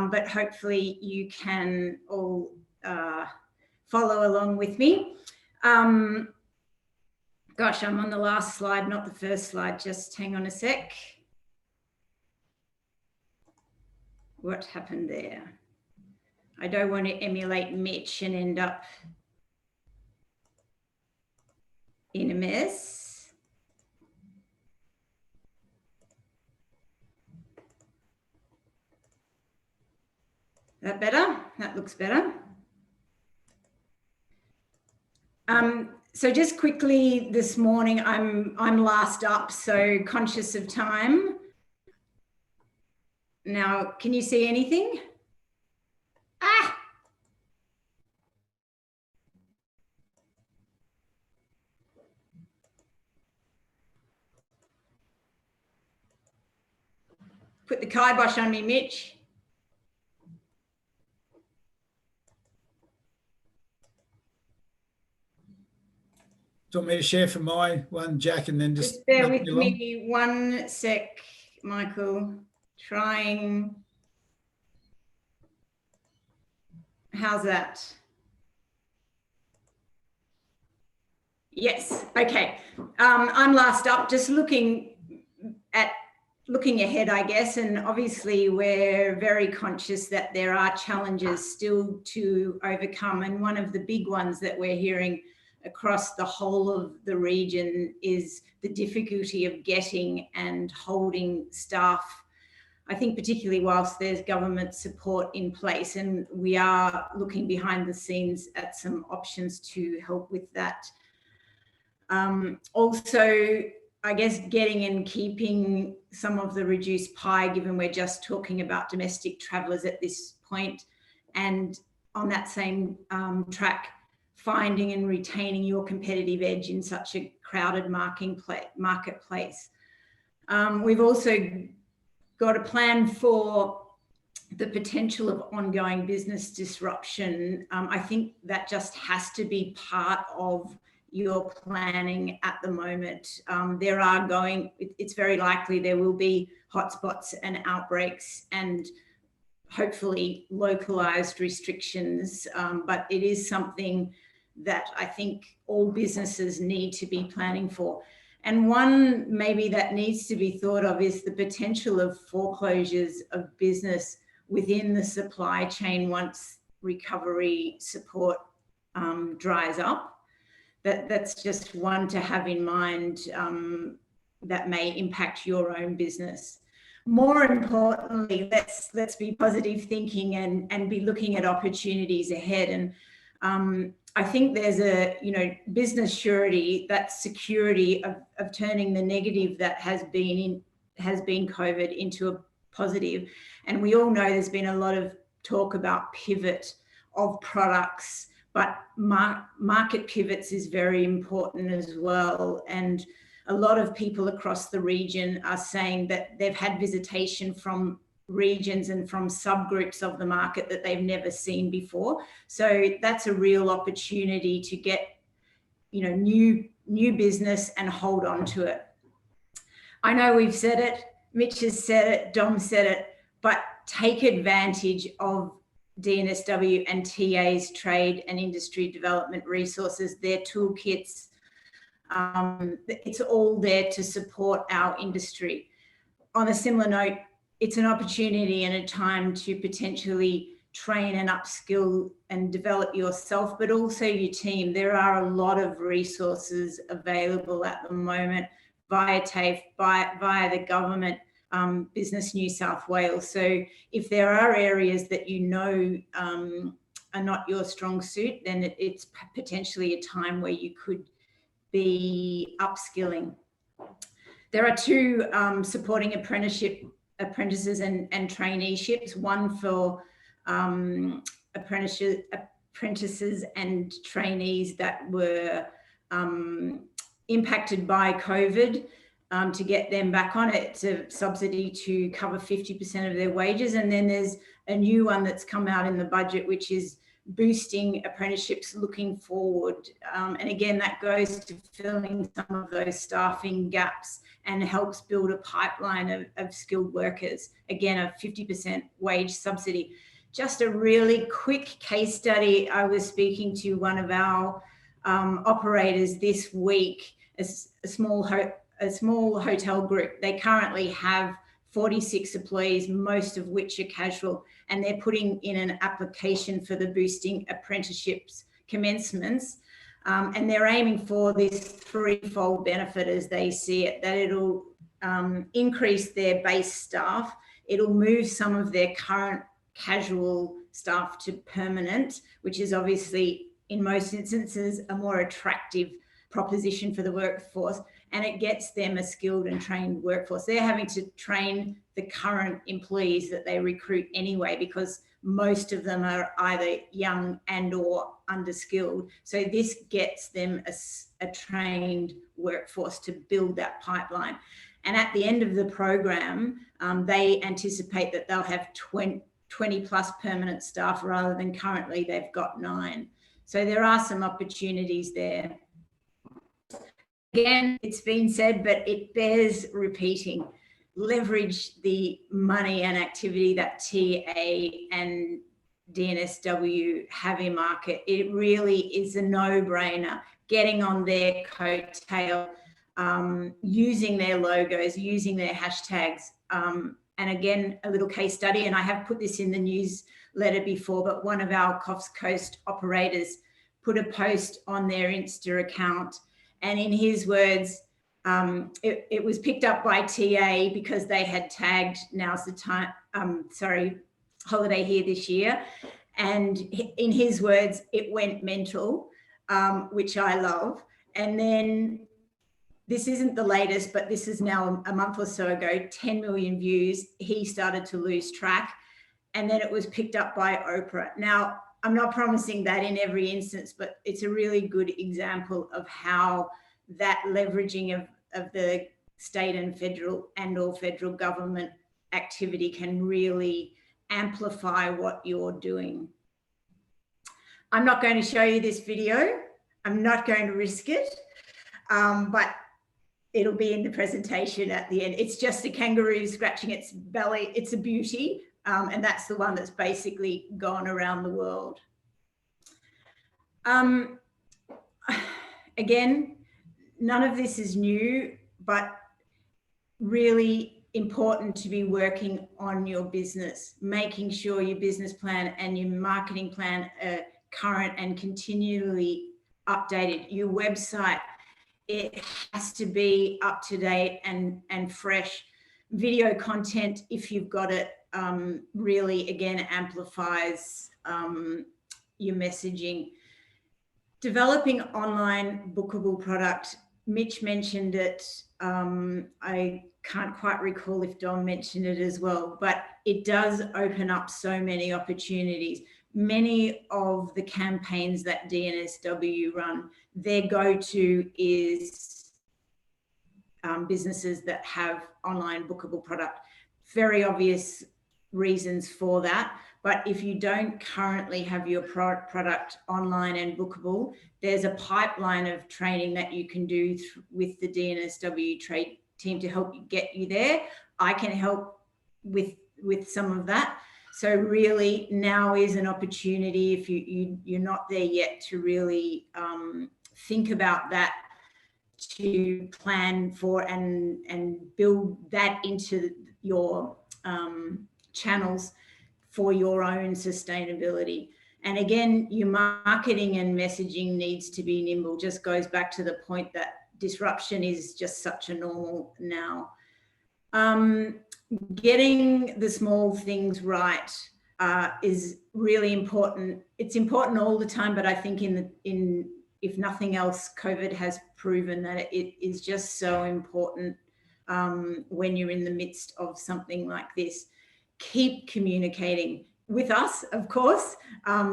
But hopefully you can all follow along with me. Gosh, I'm on the last slide, not the first slide. Just hang on a sec. What happened there? I don't want to emulate Mitch and end up in a mess. That better? That looks better. So just quickly this morning, I'm last up, so conscious of time. Now, can you see anything? Ah! Put the kibosh on me, Mitch. Do you want me to share from my one, Jack, and then just bear with me 1 sec, Michael. Trying. How's that? Yes. Okay. I'm last up. Just looking ahead, I guess, and obviously we're very conscious that there are challenges still to overcome, and one of the big ones that we're hearing across the whole of the region is the difficulty of getting and holding staff. I think particularly whilst there's government support in place, and we are looking behind the scenes at some options to help with that. Also, I guess getting and keeping some of the reduced pie, given we're just talking about domestic travellers at this point, and on that same track, finding and retaining your competitive edge in such a crowded marketplace. We've also got a plan for the potential of ongoing business disruption. I think that just has to be part of your planning at the moment. It's very likely there will be hotspots and outbreaks and hopefully localized restrictions, but it is something that I think all businesses need to be planning for. And one maybe that needs to be thought of is the potential of foreclosures of business within the supply chain once recovery support dries up. That's just one to have in mind that may impact your own business. More importantly, let's be positive thinking and be looking at opportunities ahead. And I think there's business surety, that security of turning the negative that has been COVID into positive. And we all know there's been a lot of talk about pivot of products, but market pivots is very important as well. And a lot of people across the region are saying that they've had visitation from regions and from subgroups of the market that they've never seen before. So that's a real opportunity to get, you know, new business and hold on to it. I know we've said it, Mitch has said it, Dom said it, but take advantage of DNSW and TA's trade and industry development resources, their toolkits. It's all there to support our industry. On a similar note, it's an opportunity and a time to potentially train and upskill and develop yourself, but also your team. There are a lot of resources available at the moment via TAFE, via the government, Business New South Wales. So if there are areas that you know are not your strong suit, then it's potentially a time where you could be upskilling. There are two supporting apprentices and traineeships, one for apprentices and trainees that were impacted by COVID, to get them back on it. It's a subsidy to cover 50% of their wages. And then there's a new one that's come out in the budget, which is boosting apprenticeships looking forward. And again, that goes to filling some of those staffing gaps and helps build a pipeline of skilled workers. Again, a 50% wage subsidy. Just a really quick case study. I was speaking to one of our operators this week, a small hotel group. They currently have 46 employees, most of which are casual, and they're putting in an application for the boosting apprenticeships commencements. And they're aiming for this threefold benefit as they see it, that it'll increase their base staff, it'll move some of their current casual staff to permanent, which is obviously in most instances a more attractive proposition for the workforce, and it gets them a skilled and trained workforce. They're having to train the current employees that they recruit anyway, because most of them are either young and or underskilled. So this gets them a trained workforce to build that pipeline. And at the end of the program, they anticipate that they'll have 20 plus permanent staff rather than currently they've got 9. So there are some opportunities there. Again, it's been said, but it bears repeating. Leverage the money and activity that TA and DNSW have in market. It really is a no-brainer. Getting on their coattail, using their logos, using their hashtags. And again, a little case study, and I have put this in the newsletter before, but one of our Coffs Coast operators put a post on their Insta account, and in his words, it was picked up by TA because they had tagged "Now's the time," holiday here this year. And in his words, it went mental, which I love. And then this isn't the latest, but this is now a month or so ago, 10 million views. He started to lose track, and then it was picked up by Oprah. Now, I'm not promising that in every instance, but it's a really good example of how that leveraging of the state and or federal government activity can really amplify what you're doing. I'm not going to show you this video. I'm not going to risk it, but it'll be in the presentation at the end. It's just a kangaroo scratching its belly. It's a beauty. And that's the one that's basically gone around the world. Again, none of this is new, but really important to be working on your business, making sure your business plan and your marketing plan are current and continually updated. Your website, it has to be up to date and fresh. Video content, if you've got it, really again amplifies your messaging. Developing online bookable product, Mitch mentioned it. I can't quite recall if Dom mentioned it as well, but it does open up so many opportunities. Many of the campaigns that DNSW run, their go-to is businesses that have online bookable product. Very obvious reasons for that. But if you don't currently have your product online and bookable, there's a pipeline of training that you can do with the DNSW trade team to help you get you there. I can help with some of that. So really now is an opportunity, if you're not there yet, to really think about that, to plan for and build that into your channels for your own sustainability. And again, your marketing and messaging needs to be nimble. Just goes back to the point that disruption is just such a normal now. Getting the small things right is really important. It's important all the time, but I think if nothing else, COVID has proven that it is just so important when you're in the midst of something like this. Keep communicating with us, of course,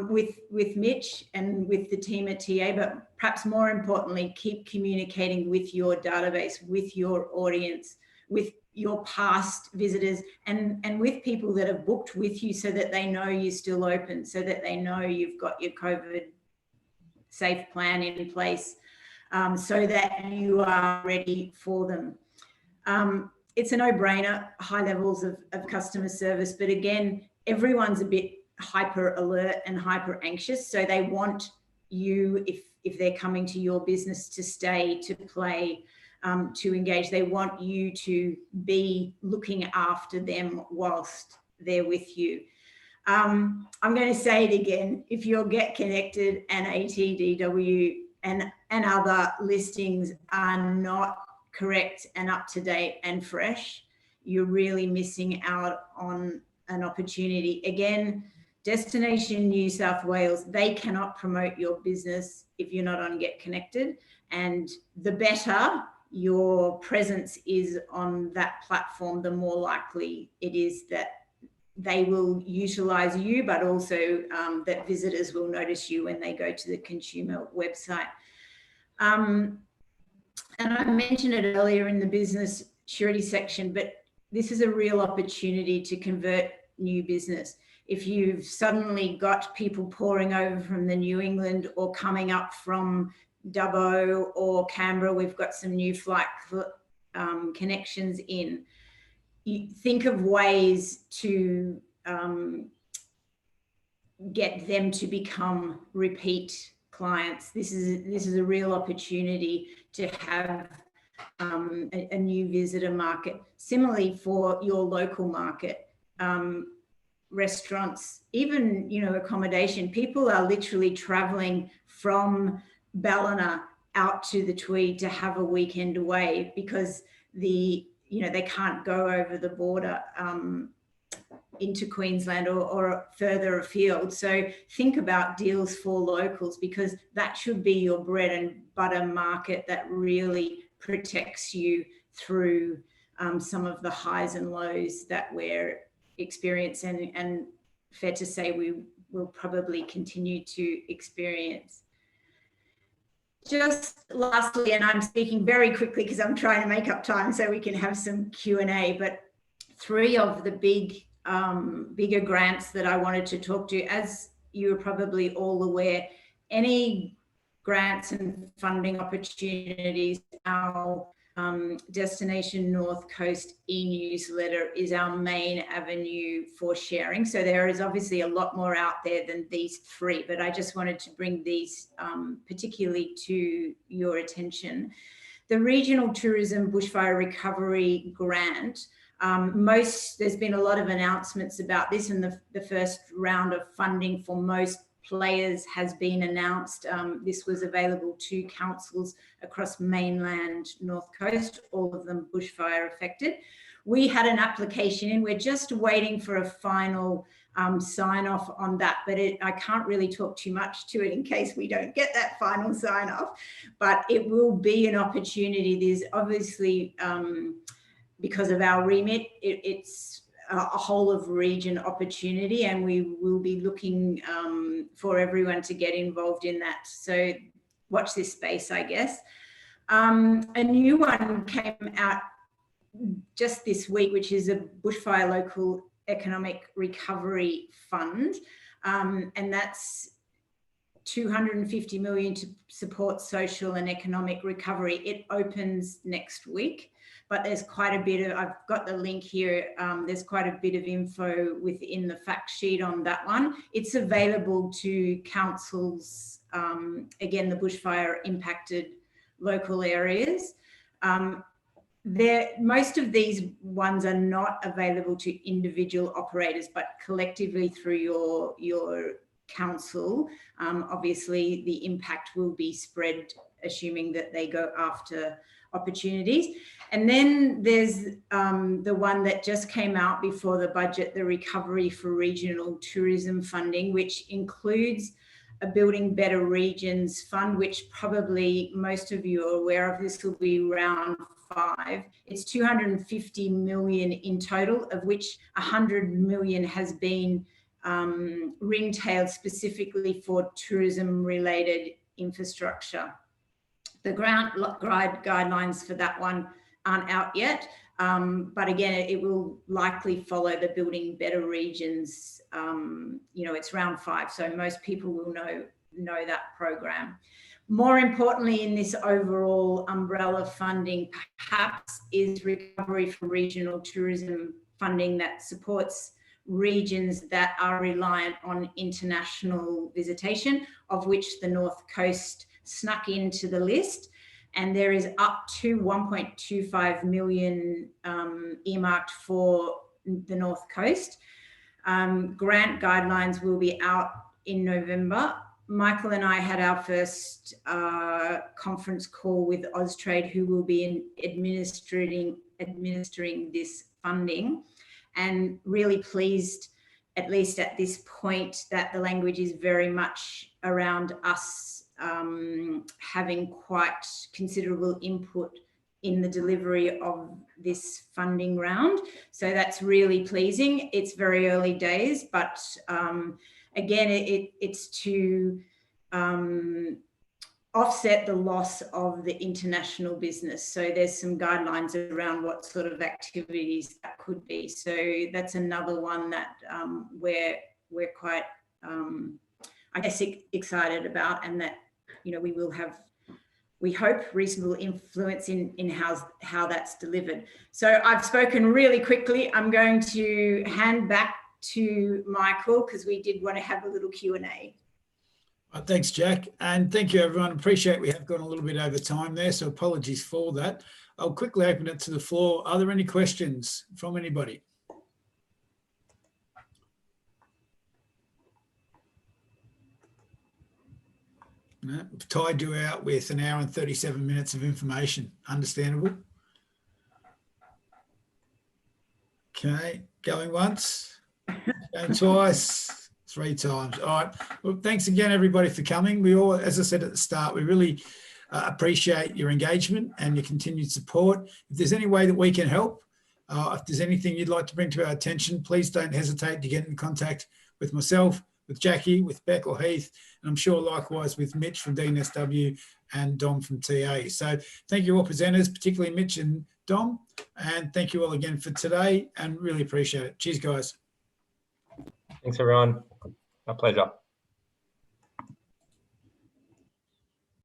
with Mitch and with the team at TA, but perhaps more importantly, keep communicating with your database, with your audience, with your past visitors, and with people that have booked with you, so that they know you're still open, so that they know you've got your COVID safe plan in place, so that you are ready for them. It's a no-brainer, high levels of customer service, but again, everyone's a bit hyper alert and hyper anxious. So they want you, if they're coming to your business, to stay, to play, to engage. They want you to be looking after them whilst they're with you. I'm going to say it again. If your Get Connected and ATDW and other listings are not correct and up to date and fresh, you're really missing out on an opportunity. Again, Destination New South Wales, they cannot promote your business if you're not on Get Connected. And the better your presence is on that platform, the more likely it is that they will utilize you, but also that visitors will notice you when they go to the consumer website. And I mentioned it earlier in the business surety section, but this is a real opportunity to convert new business. If you've suddenly got people pouring over from the New England or coming up from Dubbo or Canberra, we've got some new flight connections in. You think of ways to get them to become repeat clients. This is a real opportunity to have a new visitor market. Similarly, for your local market, restaurants, even accommodation. People are literally traveling from Ballina out to the Tweed to have a weekend away because they can't go over the border into Queensland or further afield. So think about deals for locals, because that should be your bread and butter market that really protects you through some of the highs and lows that we're experiencing, and fair to say we will probably continue to experience. Just lastly, and I'm speaking very quickly because I'm trying to make up time so we can have some Q&A, but 3 of the bigger grants that I wanted to talk to, as you are probably all aware, any grants and funding opportunities, our Destination North Coast e-newsletter is our main avenue for sharing. So there is obviously a lot more out there than these 3, but I just wanted to bring these particularly to your attention. The Regional Tourism Bushfire Recovery Grant, there's been a lot of announcements about this, and the first round of funding for most players has been announced. This was available to councils across mainland North Coast, all of them bushfire affected. We had an application in, we're just waiting for a final sign off on that, but I can't really talk too much to it in case we don't get that final sign off, but it will be an opportunity. There's obviously because of our remit, it's a whole of region opportunity, and we will be looking for everyone to get involved in that. So watch this space, I guess. A new one came out just this week, which is a Bushfire Local Economic Recovery Fund, and that's 250 million to support social and economic recovery. It opens next week, but there's quite a bit of, I've got the link here, there's quite a bit of info within the fact sheet on that one. It's available to councils, again, the bushfire impacted local areas. Most of these ones are not available to individual operators, but collectively through your council. Obviously, the impact will be spread, assuming that they go after opportunities. And then there's the one that just came out before the budget, the Recovery for Regional Tourism Funding, which includes a Building Better Regions Fund, which probably most of you are aware of. This will be round 5. It's 250 million in total, of which 100 million has been ring-tailed specifically for tourism-related infrastructure. The grant guidelines for that one aren't out yet, but again, it will likely follow the Building Better Regions. It's round 5, so most people will know that program. More importantly, in this overall umbrella funding, perhaps, is Recovery for Regional Tourism Funding that supports regions that are reliant on international visitation, of which the North Coast snuck into the list. And there is up to 1.25 million earmarked for the North Coast. Grant guidelines will be out in November. Michael and I had our first conference call with Austrade, who will be administering this funding, and really pleased, at least at this point, that the language is very much around us having quite considerable input in the delivery of this funding round. So that's really pleasing. It's very early days, but again, it's to offset the loss of the international business. So there's some guidelines around what sort of activities that could be. So that's another one that we're quite, I guess, excited about, and that, we will have, we hope, reasonable influence in how that's delivered. So I've spoken really quickly. I'm going to hand back to Michael, because we did want to have a little Q&A. Thanks, Jack. And thank you, everyone. Appreciate we have gone a little bit over time there, so apologies for that. I'll quickly open it to the floor. Are there any questions from anybody? No, I've tied you out with an hour and 37 minutes of information. Understandable. Okay, going once, going twice, 3 times. All right. Well, thanks again, everybody, for coming. We all, as I said at the start, we really appreciate your engagement and your continued support. If there's any way that we can help, if there's anything you'd like to bring to our attention, please don't hesitate to get in contact with myself, with Jackie, with Beck or Heath, and I'm sure likewise with Mitch from DNSW and Dom from TA. So thank you all presenters, particularly Mitch and Dom, and thank you all again for today, and really appreciate it. Cheers, guys. Thanks, everyone. My pleasure.